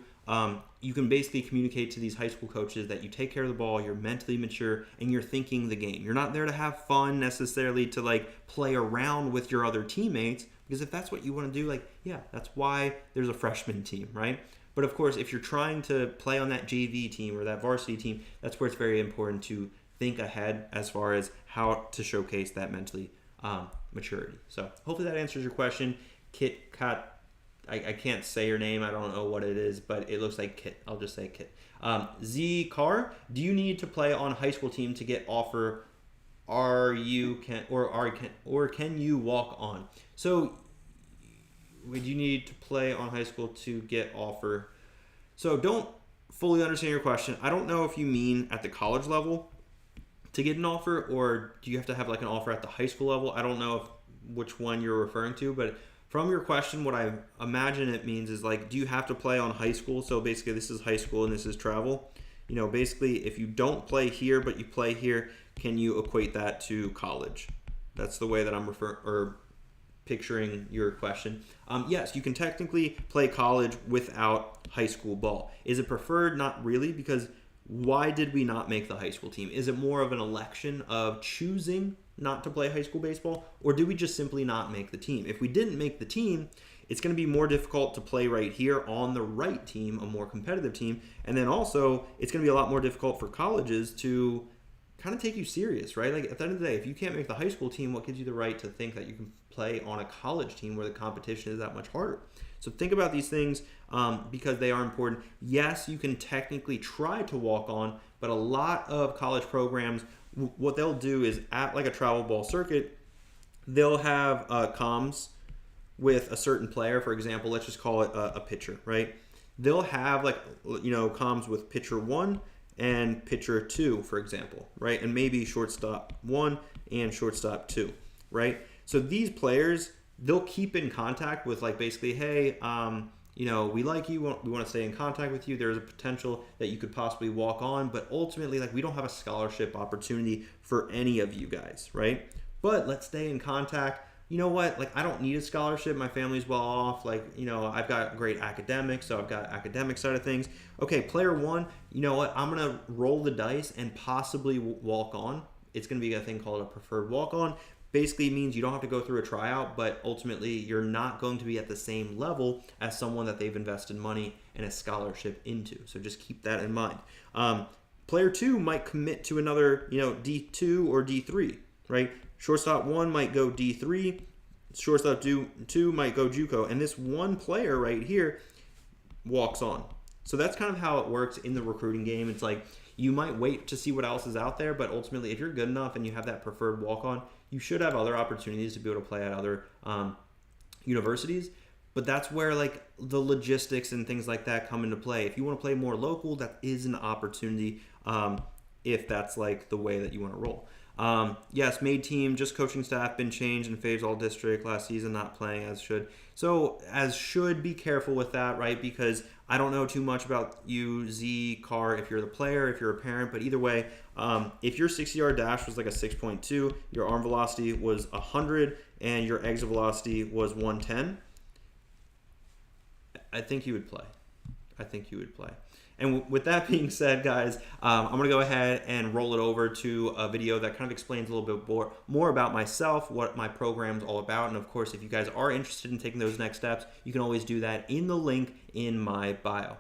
you can basically communicate to these high school coaches that you take care of the ball, you're mentally mature, and you're thinking the game. You're not there to have fun necessarily to like play around with your other teammates, because if that's what you want to do, like, yeah, that's why there's a freshman team, right? But of course, if you're trying to play on that JV team or that varsity team, that's where it's very important to think ahead as far as how to showcase that mentally maturity. So hopefully that answers your question. Kit Kat, I can't say your name. I don't know what it is, but it looks like Kit. I'll just say Kit. Z Carr, do you need to play on a high school team to get offer? Can you walk on? So would you need to play on high school to get offer? So don't fully understand your question. I don't know if you mean at the college level to get an offer, or do you have to have like an offer at the high school level? I don't know which one you're referring to, but from your question, what I imagine it means is like, do you have to play on high school? So basically this is high school and this is travel. Basically if you don't play here, but you play here, can you equate that to college? That's the way that I'm picturing your question. Yes, you can technically play college without high school ball. Is it preferred? Not really, because why did we not make the high school team? Is it more of an election of choosing not to play high school baseball, or do we just simply not make the team? If we didn't make the team, it's going to be more difficult to play right here on the right team, a more competitive team, and then also it's going to be a lot more difficult for colleges to kind of take you serious, right? Like at the end of the day, if you can't make the high school team, what gives you the right to think that you can play on a college team where the competition is that much harder? So think about these things because they are important. Yes, you can technically try to walk on, but a lot of college programs, what they'll do is at like a travel ball circuit, they'll have comms with a certain player. For example, let's just call it a pitcher, right? They'll have like, comms with pitcher 1 and pitcher 2, for example, right? And maybe shortstop 1 and shortstop 2, right? So these players, they'll keep in contact with like basically, hey, we like you, we want to stay in contact with you. There's a potential that you could possibly walk on, but ultimately, like, we don't have a scholarship opportunity for any of you guys, right? But let's stay in contact. You know what? Like, I don't need a scholarship. My family's well off. Like, I've got great academics, so I've got academic side of things. Okay, player 1, you know what? I'm going to roll the dice and possibly walk on. It's going to be a thing called a preferred walk on. Basically means you don't have to go through a tryout, but ultimately you're not going to be at the same level as someone that they've invested money and a scholarship into. So just keep that in mind. Player 2 might commit to another, D2 or D3, right? Shortstop 1 might go D3. Shortstop 2 might go JUCO. And this one player right here walks on. So that's kind of how it works in the recruiting game. It's like you might wait to see what else is out there, but ultimately if you're good enough and you have that preferred walk-on, you should have other opportunities to be able to play at other universities. But that's where like the logistics and things like that come into play. If you want to play more local, that is an opportunity if that's like the way that you want to roll. Yes, made team, just coaching staff been changed in Faves All District last season, not playing as should. So as should, be careful with that, right? Because I don't know too much about you, Z Carr, if you're the player, if you're a parent, but either way, if your 60-yard dash was like a 6.2, your arm velocity was 100, and your exit velocity was 110, I think you would play. I think you would play. And with that being said, guys, I'm going to go ahead and roll it over to a video that kind of explains a little bit more about myself, what my program's all about. And of course, if you guys are interested in taking those next steps, you can always do that in the link in my bio.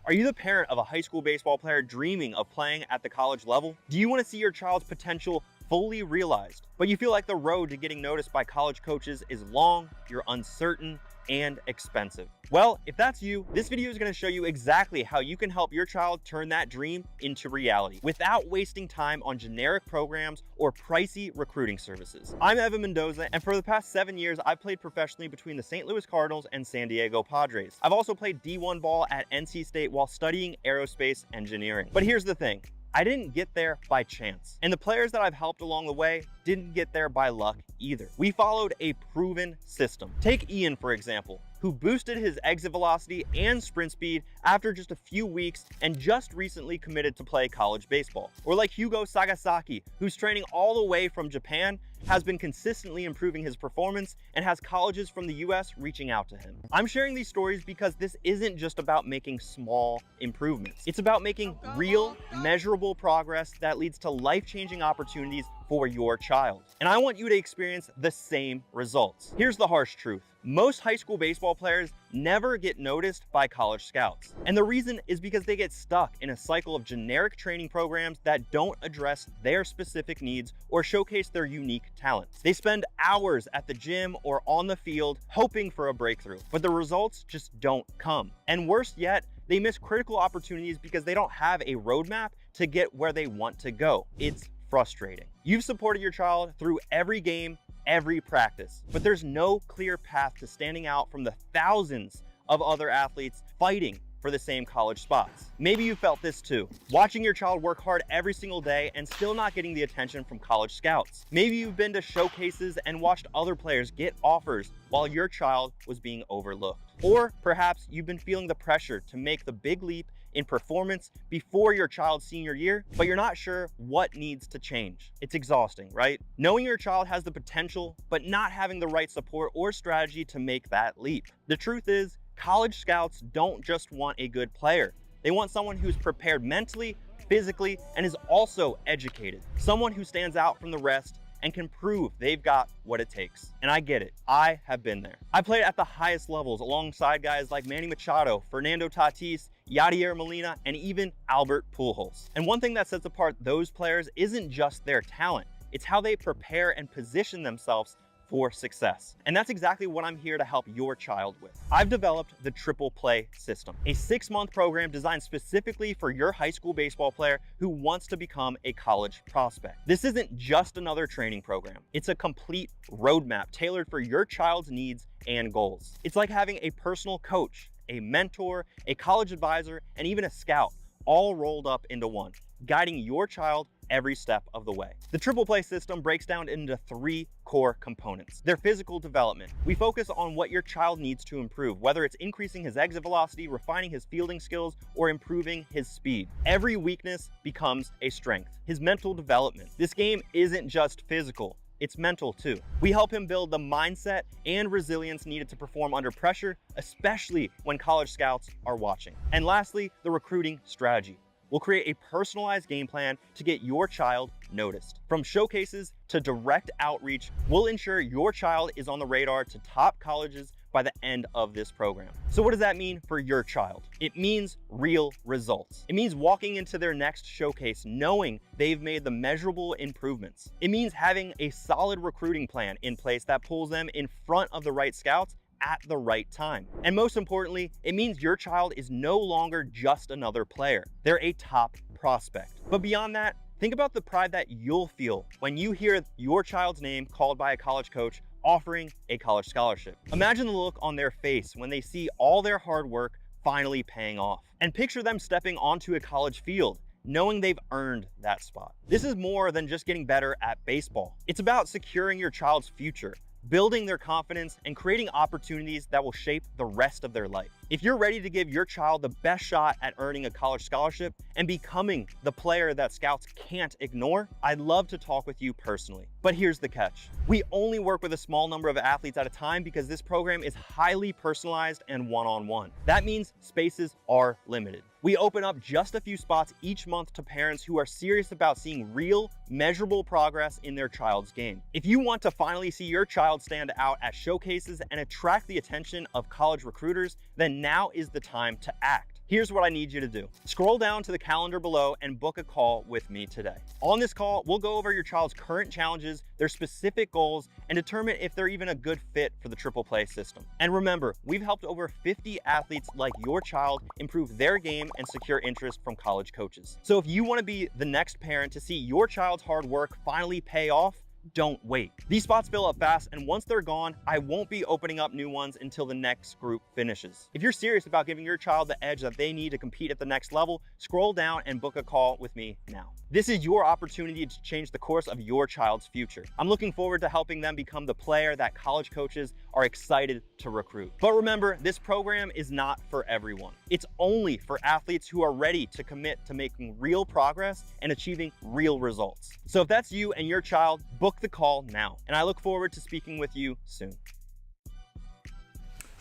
Are you the parent of a high school baseball player dreaming of playing at the college level? Do you want to see your child's potential fully realized, but you feel like the road to getting noticed by college coaches is long, you're uncertain, and expensive? Well, if that's you, this video is going to show you exactly how you can help your child turn that dream into reality without wasting time on generic programs or pricey recruiting services. I'm Evan Mendoza, and for the past 7 years, I've played professionally between the St. Louis Cardinals and San Diego Padres. I've also played D1 ball at NC State while studying aerospace engineering. But here's the thing. I didn't get there by chance. And the players that I've helped along the way didn't get there by luck either. We followed a proven system. Take Ian, for example, who boosted his exit velocity and sprint speed after just a few weeks and just recently committed to play college baseball. Or like Hugo Sagasaki, who's training all the way from Japan, has been consistently improving his performance and has colleges from the US reaching out to him. I'm sharing these stories because this isn't just about making small improvements. It's about making real, measurable progress that leads to life-changing opportunities for your child. And I want you to experience the same results. Here's the harsh truth. Most high school baseball players never get noticed by college scouts. And the reason is because they get stuck in a cycle of generic training programs that don't address their specific needs or showcase their unique talents. They spend hours at the gym or on the field hoping for a breakthrough, but the results just don't come. And worse yet, they miss critical opportunities because they don't have a roadmap to get where they want to go. It's frustrating. You've supported your child through every game, every practice, but there's no clear path to standing out from the thousands of other athletes fighting for the same college spots. Maybe you felt this too, watching your child work hard every single day and still not getting the attention from college scouts. Maybe you've been to showcases and watched other players get offers while your child was being overlooked. Or perhaps you've been feeling the pressure to make the big leap in performance before your child's senior year, but you're not sure what needs to change. It's exhausting, right? Knowing your child has the potential, but not having the right support or strategy to make that leap. The truth is, college scouts don't just want a good player. They want someone who's prepared mentally, physically, and is also educated. Someone who stands out from the rest and can prove they've got what it takes. And I get it. I have been there. I played at the highest levels alongside guys like Manny Machado, Fernando Tatis, Yadier Molina, and even Albert Pujols. And one thing that sets apart those players isn't just their talent. It's how they prepare and position themselves for success. And that's exactly what I'm here to help your child with. I've developed the Triple Play system, a 6-month program designed specifically for your high school baseball player who wants to become a college prospect. This isn't just another training program. It's a complete roadmap tailored for your child's needs and goals. It's like having a personal coach, a mentor, a college advisor, and even a scout, all rolled up into one, guiding your child every step of the way. The Triple Play system breaks down into 3 core components. Their physical development. We focus on what your child needs to improve, whether it's increasing his exit velocity, refining his fielding skills, or improving his speed. Every weakness becomes a strength. His mental development. This game isn't just physical. It's mental too. We help him build the mindset and resilience needed to perform under pressure, especially when college scouts are watching. And lastly, the recruiting strategy. We'll create a personalized game plan to get your child noticed. From showcases to direct outreach, we'll ensure your child is on the radar to top colleges by the end of this program. So what does that mean for your child? It means real results. It means walking into their next showcase knowing they've made the measurable improvements. It means having a solid recruiting plan in place that pulls them in front of the right scouts at the right time. And most importantly, it means your child is no longer just another player. They're a top prospect. But beyond that, think about the pride that you'll feel when you hear your child's name called by a college coach offering a college scholarship. Imagine the look on their face when they see all their hard work finally paying off. And picture them stepping onto a college field, knowing they've earned that spot. This is more than just getting better at baseball. It's about securing your child's future, building their confidence, and creating opportunities that will shape the rest of their life. If you're ready to give your child the best shot at earning a college scholarship and becoming the player that scouts can't ignore, I'd love to talk with you personally. But here's the catch. We only work with a small number of athletes at a time because this program is highly personalized and one-on-one. That means spaces are limited. We open up just a few spots each month to parents who are serious about seeing real, measurable progress in their child's game. If you want to finally see your child stand out at showcases and attract the attention of college recruiters, then now is the time to act. Here's what I need you to do. Scroll down to the calendar below and book a call with me today. On this call, we'll go over your child's current challenges, their specific goals, and determine if they're even a good fit for the triple play system. And remember, we've helped over 50 athletes like your child improve their game and secure interest from college coaches. So if you want to be the next parent to see your child's hard work finally pay off, don't wait. These spots fill up fast, and once they're gone, I won't be opening up new ones until the next group finishes. If you're serious about giving your child the edge that they need to compete at the next level, scroll down and book a call with me now. This is your opportunity to change the course of your child's future. I'm looking forward to helping them become the player that college coaches are excited to recruit. But remember, this program is not for everyone. It's only for athletes who are ready to commit to making real progress and achieving real results. So if that's you and your child, book the call now. And I look forward to speaking with you soon.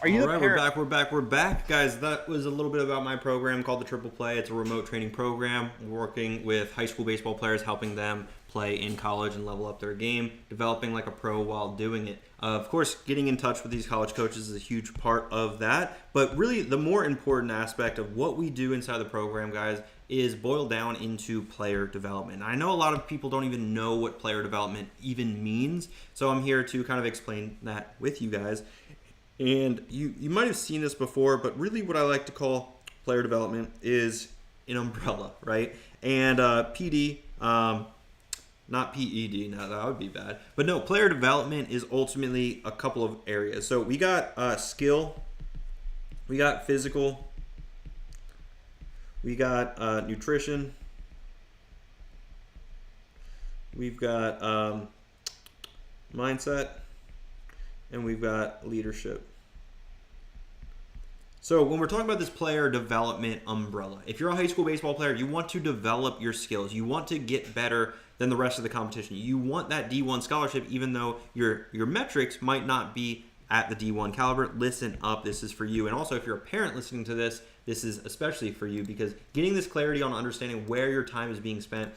Are you All the right, parent? we're back. Guys, that was a little bit about my program called the Triple Play. It's a remote training program. We're working with high school baseball players, helping them play in college and level up their game, developing like a pro while doing it. Of course, getting in touch with these college coaches is a huge part of that. But really, the more important aspect of what we do inside the program, guys, is boiled down into player development. I know a lot of people don't even know what player development even means, so I'm here to kind of explain that with you guys. And you might have seen this before, but really what I like to call player development is an umbrella, right? And PD, not PED, no, that would be bad. But no, player development is ultimately a couple of areas. So we got skill, we got physical, we got nutrition, we've got mindset, and we've got leadership. So when we're talking about this player development umbrella, if you're a high school baseball player, you want to develop your skills. You want to get better than the rest of the competition. You want that D1 scholarship, even though your metrics might not be at the D1 caliber. Listen up, this is for you. And also, if you're a parent listening to this, this is especially for you, because getting this clarity on understanding where your time is being spent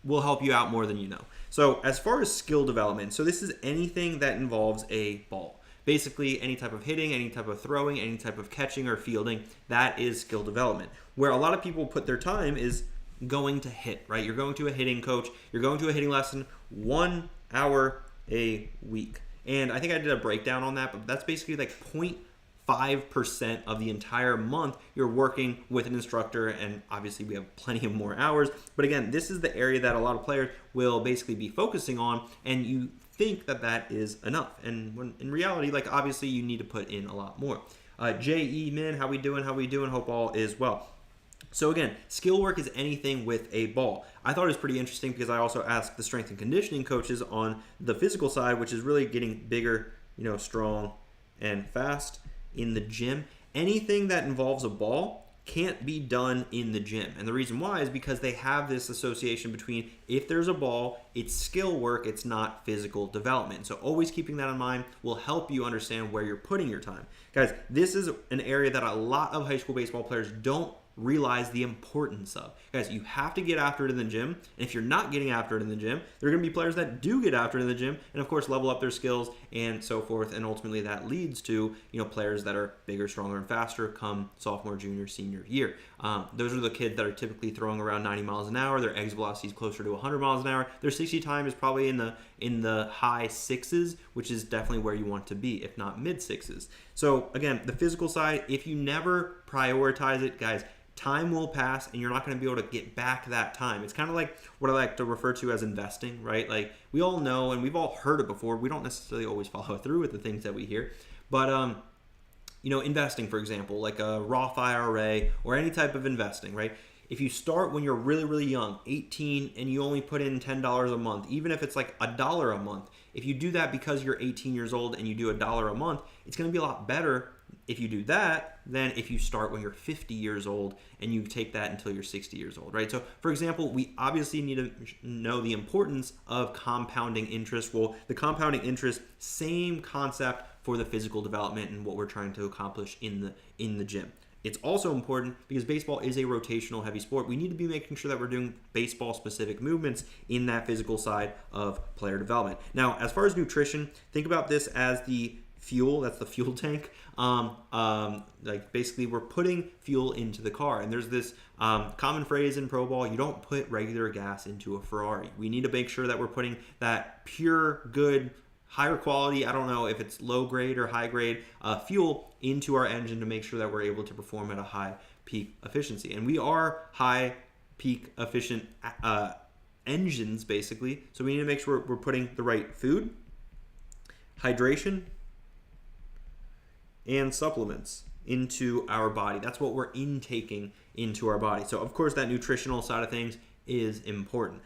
will help you out more than you know. So as far as skill development, so this is anything that involves a ball. Basically, any type of hitting, any type of throwing, any type of catching or fielding, that is skill development. Where a lot of people put their time is going to hit, right? You're going to a hitting coach, you're going to a hitting lesson 1 hour a week. And I think I did a breakdown on that, but that's basically like 0.5% of the entire month you're working with an instructor, and obviously we have plenty of more hours. But again, this is the area that a lot of players will basically be focusing on, and you think that that is enough. And when in reality, like obviously you need to put in a lot more. J.E. Min, how we doing? Hope all is well. So again, skill work is anything with a ball. I thought it was pretty interesting because I also asked the strength and conditioning coaches on the physical side, which is really getting bigger, strong and fast in the gym. Anything that involves a ball can't be done in the gym. And the reason why is because they have this association between if there's a ball, it's skill work, it's not physical development. So always keeping that in mind will help you understand where you're putting your time. Guys, this is an area that a lot of high school baseball players don't realize the importance of. Guys, you have to get after it in the gym, and if you're not getting after it in the gym, there are going to be players that do get after it in the gym and of course level up their skills and so forth, and ultimately that leads to players that are bigger, stronger, and faster come sophomore, junior, senior year. Those are the kids that are typically throwing around 90 miles an hour. Their exit velocity is closer to 100 miles an hour. Their 60 time is probably in the high sixes, which is definitely where you want to be, if not mid sixes. So again, the physical side, if you never prioritize it, guys, time will pass and you're not going to be able to get back that time. It's kind of like what I like to refer to as investing, right? Like we all know and we've all heard it before. We don't necessarily always follow through with the things that we hear, but investing, for example, like a Roth IRA or any type of investing, right? If you start when you're really, really young, 18, and you only put in $10 a month, even if it's like $1 a month, if you do that because you're 18 years old and you do $1 a month, it's going to be a lot better if you do that than if you start when you're 50 years old and you take that until you're 60 years old, right? So, for example, we obviously need to know the importance of compounding interest. Well, the compounding interest, same concept for the physical development and what we're trying to accomplish in the gym. It's also important because baseball is a rotational heavy sport. We need to be making sure that we're doing baseball specific movements in that physical side of player development. Now, as far as nutrition, think about this as the fuel. That's the fuel tank. Like basically we're putting fuel into the car, and there's this common phrase in pro ball: you don't put regular gas into a Ferrari. We need to make sure that we're putting that pure, good, higher quality, I don't know if it's low grade or high grade fuel into our engine to make sure that we're able to perform at a high peak efficiency. And we are high peak efficient engines basically, so we need to make sure we're putting the right food, hydration, and supplements into our body. That's what we're intaking into our body. So of course that nutritional side of things is important.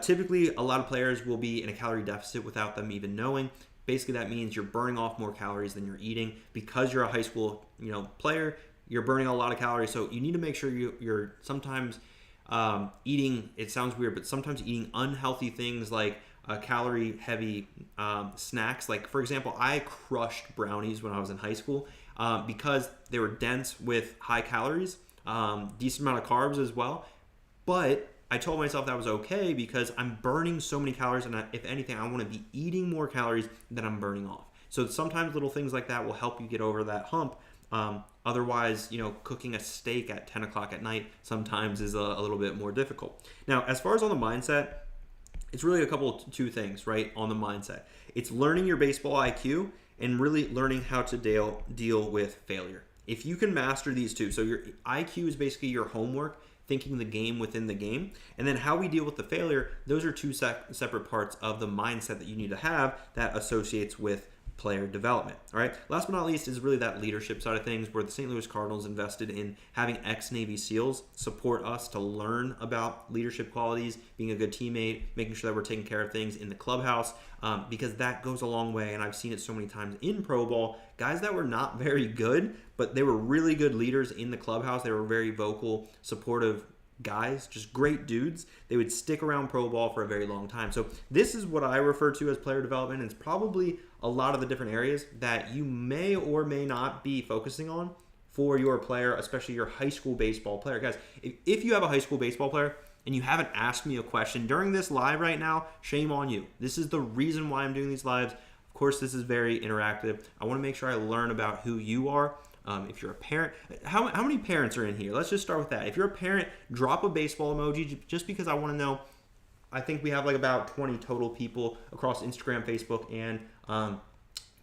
Typically, a lot of players will be in a calorie deficit without them even knowing. Basically, that means you're burning off more calories than you're eating. Because you're a high school, player, you're burning a lot of calories. So you need to make sure you're sometimes eating. It sounds weird, but sometimes eating unhealthy things like calorie-heavy snacks. Like, for example, I crushed brownies when I was in high school because they were dense with high calories, decent amount of carbs as well. But I told myself that was okay because I'm burning so many calories, and if anything, I want to be eating more calories than I'm burning off. So sometimes little things like that will help you get over that hump. Otherwise, cooking a steak at 10 o'clock at night sometimes is a little bit more difficult. Now, as far as on the mindset, it's really two things, right, on the mindset. It's learning your baseball IQ and really learning how to deal with failure. If you can master these two, so your IQ is basically your homework, thinking the game within the game, and then how we deal with the failure, those are two separate parts of the mindset that you need to have that associates with player development. All right. Last but not least is really that leadership side of things, where the St. Louis Cardinals invested in having ex-Navy SEALs support us to learn about leadership qualities, being a good teammate, making sure that we're taking care of things in the clubhouse, because that goes a long way. And I've seen it so many times in pro ball, guys that were not very good, but they were really good leaders in the clubhouse. They were very vocal, supportive guys, just great dudes. They would stick around pro ball for a very long time. So this is what I refer to as player development. And it's probably a lot of the different areas that you may or may not be focusing on for your player, especially your high school baseball player. Guys, if you have a high school baseball player and you haven't asked me a question during this live right now, shame on you. This is the reason why I'm doing these lives. Of course, this is very interactive. I want to make sure I learn about who you are. If you're a parent, how many parents are in here? Let's just start with that. If you're a parent, drop a baseball emoji just because I want to know. I think we have like about 20 total people across Instagram, Facebook, and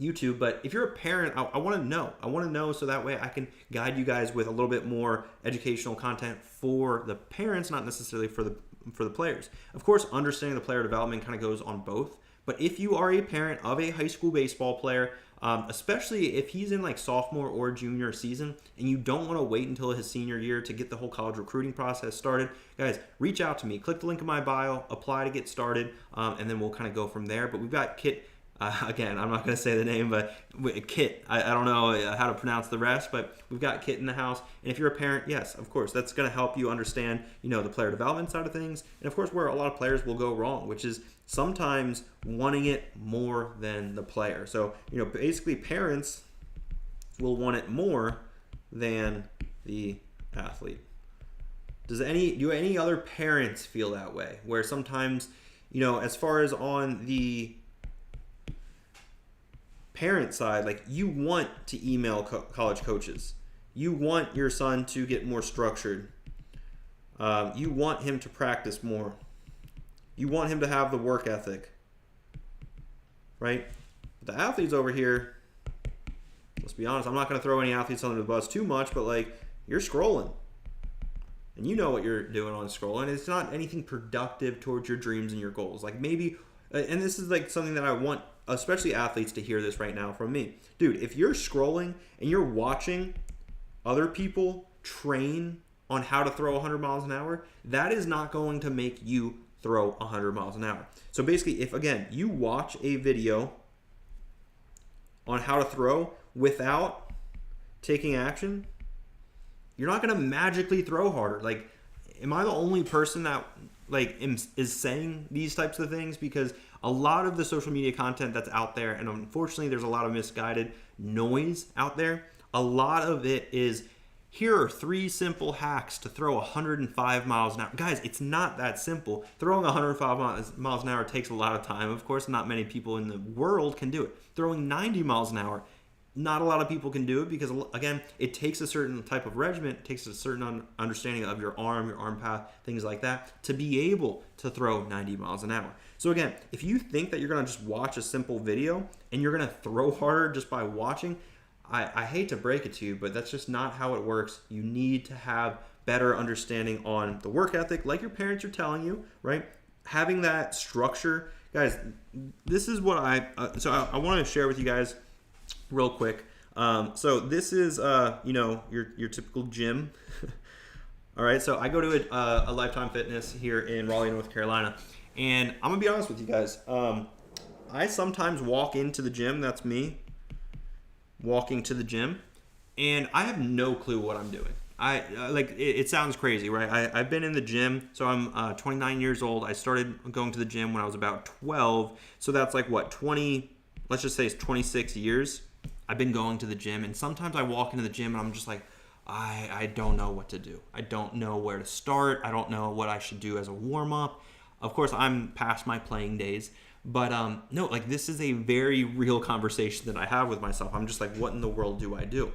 YouTube. But if you're a parent, I want to know. I want to know so that way I can guide you guys with a little bit more educational content for the parents, not necessarily for the players. Of course, understanding the player development kind of goes on both. But if you are a parent of a high school baseball player, especially if he's in like sophomore or junior season and you don't want to wait until his senior year to get the whole college recruiting process started, guys, reach out to me. Click the link in my bio, apply to get started, and then we'll kind of go from there. But we've got Kit. Again, I'm not going to say the name, but Kit. I don't know how to pronounce the rest, but we've got Kit in the house. And if you're a parent, yes, of course, that's going to help you understand, the player development side of things. And of course, where a lot of players will go wrong, which is sometimes wanting it more than the player. So, basically parents will want it more than the athlete. Do any other parents feel that way? Where sometimes, as far as on the parent side, like you want to email college coaches. You want your son to get more structured. You want him to practice more. You want him to have the work ethic, right? But the athletes over here, let's be honest, I'm not going to throw any athletes under the bus too much, but like you're scrolling. And you know what you're doing on scrolling. It's not anything productive towards your dreams and your goals. Like maybe, and this is like something that I want especially athletes to hear this right now from me. Dude, if you're scrolling and you're watching other people train on how to throw 100 miles an hour, that is not going to make you throw 100 miles an hour. So basically, if again, you watch a video on how to throw without taking action, you're not going to magically throw harder. Like, am I the only person that is saying these types of things? Because a lot of the social media content that's out there, and unfortunately there's a lot of misguided noise out there, a lot of it is, here are 3 simple hacks to throw 105 miles an hour. Guys, it's not that simple. Throwing 105 miles an hour takes a lot of time. Of course, not many people in the world can do it. Throwing 90 miles an hour, not a lot of people can do it because, again, it takes a certain type of regiment, it takes a certain understanding of your arm path, things like that, to be able to throw 90 miles an hour. So again, if you think that you're going to just watch a simple video and you're going to throw harder just by watching, I hate to break it to you, but that's just not how it works. You need to have better understanding on the work ethic, like your parents are telling you, right? Having that structure. Guys, this is what I want to share with you guys real quick. So this is, your typical gym. All right, so I go to a Lifetime Fitness here in Raleigh, North Carolina, and I'm gonna be honest with you guys. I sometimes walk into the gym. That's me walking to the gym, and I have no clue what I'm doing. It sounds crazy, right? I've been in the gym, so I'm 29 years old. I started going to the gym when I was about 12, so that's like what, 20, let's just say it's 26 years. I've been going to the gym, and sometimes I walk into the gym and I'm just like, I don't know what to do. I don't know where to start. I don't know what I should do as a warm-up. Of course, I'm past my playing days, but no, like, this is a very real conversation that I have with myself. I'm just like, what in the world do I do?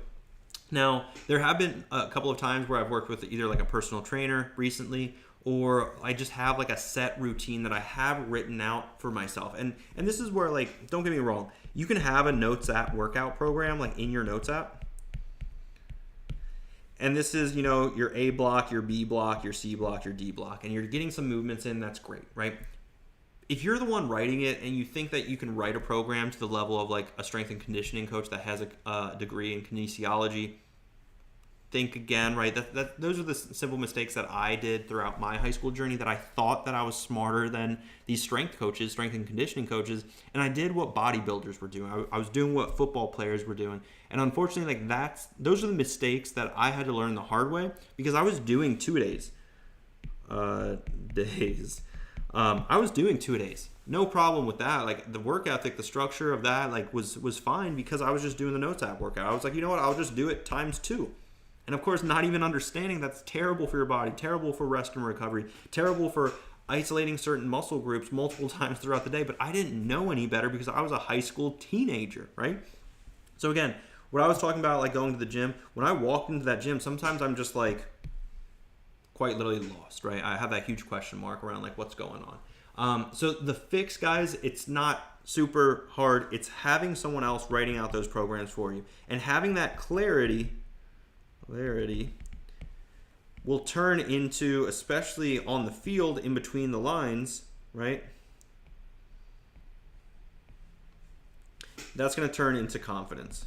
Now, there have been a couple of times where I've worked with either like a personal trainer recently, or I just have like a set routine that I have written out for myself. And this is where, like, don't get me wrong, you can have a Notes app workout program like in your Notes app. And this is, your A block, your B block, your C block, your D block, and you're getting some movements in. That's great, right? If you're the one writing it and you think that you can write a program to the level of like a strength and conditioning coach that has a degree in kinesiology, think again, right? Those are the simple mistakes that I did throughout my high school journey, that I thought that I was smarter than these strength coaches, strength and conditioning coaches, and I did what bodybuilders were doing. I was doing what football players were doing. And unfortunately, those are the mistakes that I had to learn the hard way, because I was doing two-a-days. I was doing two-a-days. No problem with that. Like, the work ethic, the structure of that, like, was fine, because I was just doing the Notes app workout. I was like, you know what? I'll just do it times 2. And of course, not even understanding that's terrible for your body, terrible for rest and recovery, terrible for isolating certain muscle groups multiple times throughout the day. But I didn't know any better because I was a high school teenager, right? So again, what I was talking about, like going to the gym, when I walked into that gym, sometimes I'm just like quite literally lost, right? I have that huge question mark around like what's going on. So the fix, guys, it's not super hard. It's having someone else writing out those programs for you, and having that clarity will turn into, especially on the field in between the lines, right? That's going to turn into confidence.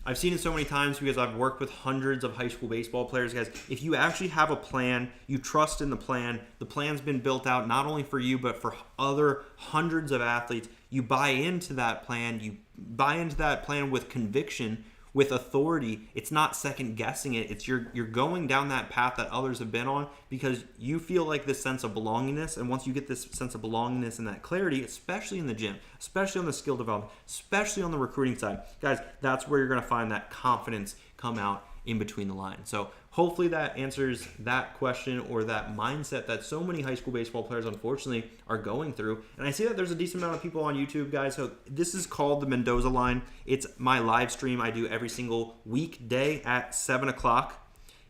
I've seen it so many times because I've worked with hundreds of high school baseball players, guys. If you actually have a plan, you trust in the plan's been built out not only for you, but for other hundreds of athletes. You buy into that plan. You buy into that plan with conviction, with authority. It's not second guessing it. It's you're going down that path that others have been on because you feel like this sense of belongingness. And once you get this sense of belongingness and that clarity, especially in the gym, especially on the skill development, especially on the recruiting side, guys, that's where you're going to find that confidence come out in between the lines. So hopefully that answers that question, or that mindset that so many high school baseball players unfortunately are going through. And I see that there's a decent amount of people on YouTube, guys. So this is called the Mendoza Line. It's my live stream I do every single weekday at 7 o'clock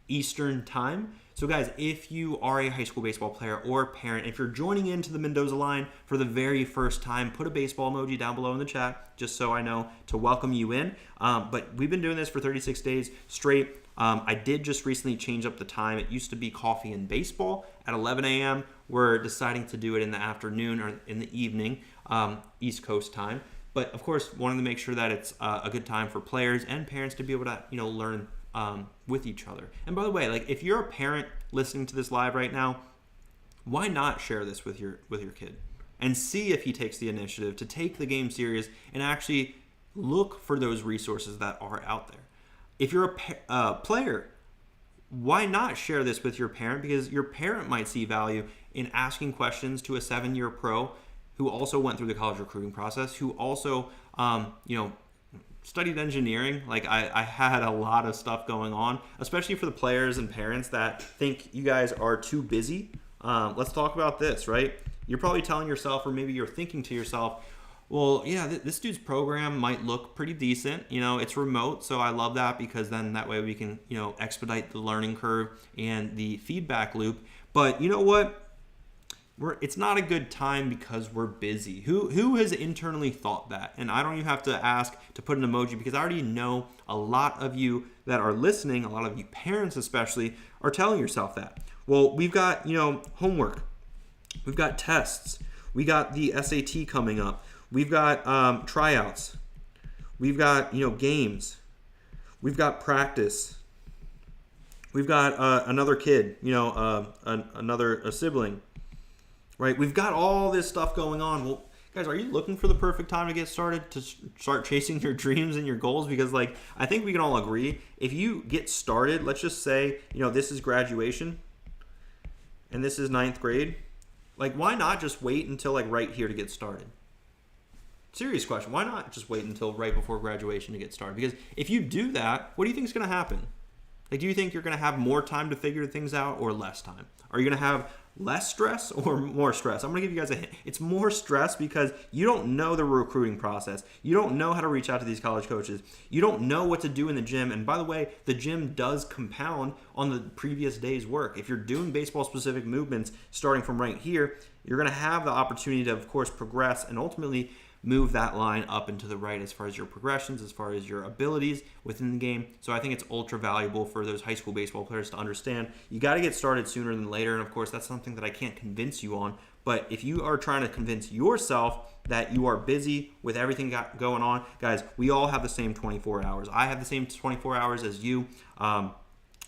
Eastern time. So guys, if you are a high school baseball player or parent, if you're joining into the Mendoza Line for the very first time, put a baseball emoji down below in the chat just so I know to welcome you in. But we've been doing this for 36 days straight. I did just recently change up the time. It used to be coffee and baseball at 11 a.m. We're deciding to do it in the afternoon or in the evening, East Coast time. But of course, wanting to make sure that it's a good time for players and parents to be able to, learn with each other. And by the way, like, if you're a parent listening to this live right now, why not share this with your kid and see if he takes the initiative to take the game serious and actually look for those resources that are out there. If you're a player, why not share this with your parent? Because your parent might see value in asking questions to a 7-year pro who also went through the college recruiting process, who also, studied engineering. Like, I had a lot of stuff going on, especially for the players and parents that think you guys are too busy. Let's talk about this, right? You're probably telling yourself, or maybe you're thinking to yourself, well, yeah, this dude's program might look pretty decent. It's remote, so I love that because then that way we can, expedite the learning curve and the feedback loop. But you know what? It's not a good time because we're busy. Who has internally thought that? And I don't even have to ask to put an emoji, because I already know a lot of you that are listening, a lot of you parents especially, are telling yourself that. Well, we've got, homework. We've got tests. We got the SAT coming up. We've got tryouts. We've got, games. We've got practice. We've got another kid, a sibling. Right? We've got all this stuff going on. Well, guys, are you looking for the perfect time to get started, to start chasing your dreams and your goals? Because, I think we can all agree, if you get started, let's just say, this is graduation and this is 9th grade. Why not just wait until, right here to get started? Serious question. Why not just wait until right before graduation to get started? Because if you do that, what do you think is going to happen? Do you think you're going to have more time to figure things out or less time? Are you going to have less stress or more stress? I'm going to give you guys a hint. It's more stress because you don't know the recruiting process. You don't know how to reach out to these college coaches. You don't know what to do in the gym. And by the way, the gym does compound on the previous day's work. If you're doing baseball-specific movements starting from right here, you're going to have the opportunity to, of course, progress and ultimately move that line up and to the right as far as your progressions, as far as your abilities within the game. So I think it's ultra valuable for those high school baseball players to understand. You got to get started sooner than later. And of course, that's something that I can't convince you on. But if you are trying to convince yourself that you are busy with everything going on, guys, we all have the same 24 hours. I have the same 24 hours as you.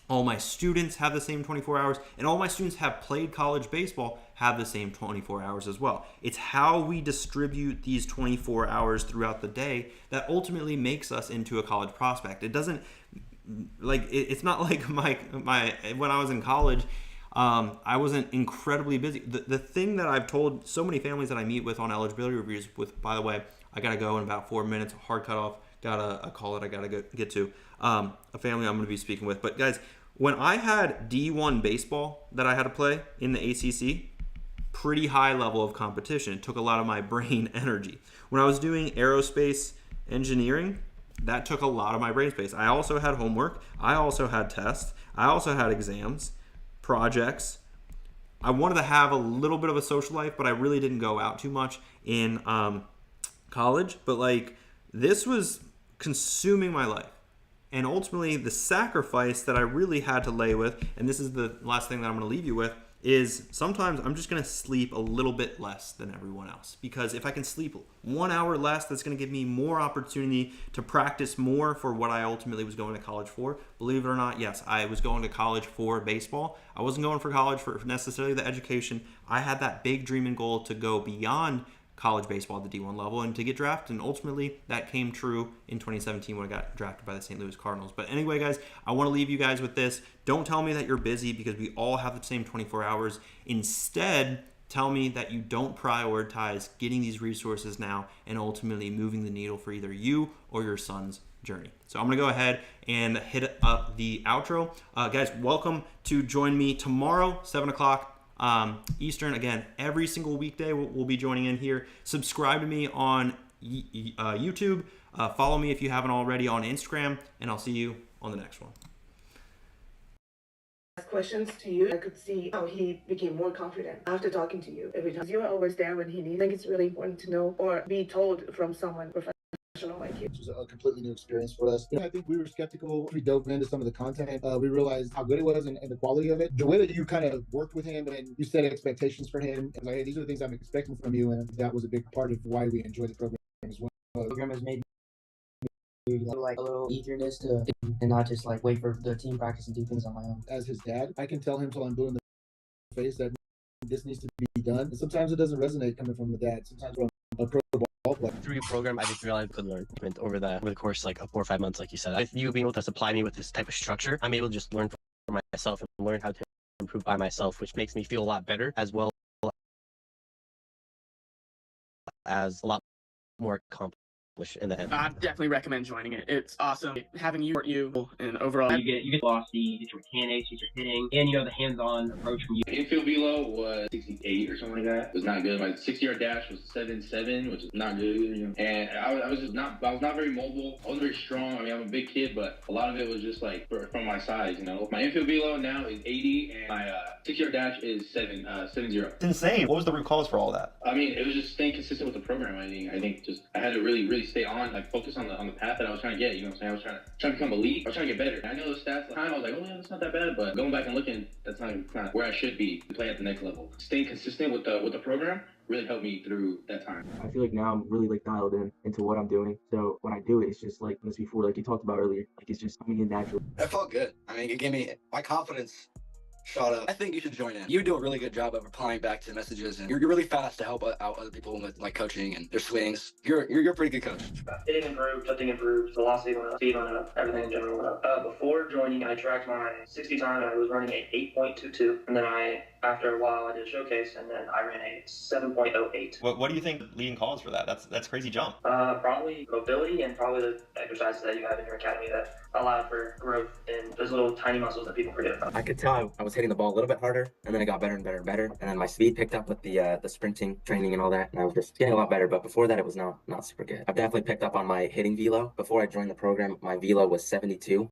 All my students have the same 24 hours, and all my students have played college baseball have the same 24 hours as well. It's how we distribute these 24 hours throughout the day that ultimately makes us into a college prospect. It doesn't, it's not like my when I was in college, I wasn't incredibly busy. The thing that I've told so many families that I meet with on eligibility reviews with, by the way, I got to go in about 4 minutes, hard cutoff, got a call that I got to get to, a family I'm going to be speaking with. But guys, when I had D1 baseball that I had to play in the ACC, pretty high level of competition. It took a lot of my brain energy. When I was doing aerospace engineering, that took a lot of my brain space. I also had homework. I also had tests. I also had exams, projects. I wanted to have a little bit of a social life, but I really didn't go out too much in college. But this was consuming my life. And ultimately, the sacrifice that I really had to lay with, and this is the last thing that I'm going to leave you with, is sometimes I'm just going to sleep a little bit less than everyone else. Because if I can sleep 1 hour less, that's going to give me more opportunity to practice more for what I ultimately was going to college for. Believe it or not, yes, I was going to college for baseball. I wasn't going for college for necessarily the education. I had that big dream and goal to go beyond college baseball at the D1 level and to get drafted, and ultimately that came true in 2017 when I got drafted by the St. Louis Cardinals. But anyway, guys, I want to leave you guys with this. Don't tell me that you're busy, because we all have the same 24 hours. Instead, tell me that you don't prioritize getting these resources now and ultimately moving the needle for either you or your son's journey. So I'm going to go ahead and hit up the outro. Guys, welcome to join me tomorrow, 7 o'clock Eastern. Again, every single weekday we'll be joining in here. Subscribe to me on YouTube. Follow me if you haven't already on Instagram, and I'll see you on the next one. Questions to you. I could see how he became more confident after talking to you every time. You are always there when he needs. I think it's really important to know or be told from someone professional like you. Which was a completely new experience for us. I think we were skeptical. We dove into some of the content. We realized how good it was and the quality of it. The way that you kind of worked with him and you set expectations for him, and hey, these are the things I'm expecting from you, and that was a big part of why we enjoyed the program as well. The program has made like a little eagerness to and not just like wait for the team practice and do things on my own. As his dad, I can tell him till I'm blue in the face that this needs to be done. And sometimes it doesn't resonate coming from the dad. Sometimes from a pro ball player. Through your program, I just realized I could learn over the course like of 4 or 5 months, like you said. With you being able to supply me with this type of structure, I'm able to just learn for myself and learn how to improve by myself, which makes me feel a lot better as well as a lot more accomplished in the end. I definitely recommend joining it. It's awesome having you support you, and overall you get velocity, you get your mechanics, you get your hitting, and you know the hands-on approach from you. Infield velo was 68 or something like that. It was not good. My 60-yard dash was 7.7, which is not good. You know? And I was not very mobile. I wasn't very strong. I mean, I'm a big kid, but a lot of it was just like from my size. You know, my infield velo now is 80, and my 60-yard dash is 7.0. It's insane. What was the root cause for all that? I mean, it was just staying consistent with the program. I think just I had to really stay on, like focus on the path that I was trying to get. You know what I'm saying? I was trying to become elite. I was trying to get better. I know the stats at the time. I was like, oh yeah, that's not that bad. But going back and looking, that's not where I should be to play at the next level. Staying consistent with the program really helped me through that time. I feel like now I'm really like dialed into what I'm doing. So when I do it, it's just like this before, like you talked about earlier, like it's just coming in natural. It felt good. I mean, it gave me my confidence shot up. I think you should join in. You do a really good job of replying back to messages, and you're really fast to help out other people with like coaching and their swings. You're a pretty good coach. Hitting improved, lifting improved, velocity went up, speed went up, everything in general went up. Before joining, I tracked my 60 time, and I was running a 8.22, and then after a while, I did a showcase, and then I ran a 7.08. What do you think the leading cause for that? That's crazy jump. Probably mobility and probably the exercises that you have in your academy that allow for growth in those little tiny muscles that people forget about. I could tell I was hitting the ball a little bit harder, and then it got better and better and better, and then my speed picked up with the sprinting training and all that, and I was just getting a lot better. But before that, it was not super good. I've definitely picked up on my hitting velo. Before I joined the program, my velo was 72,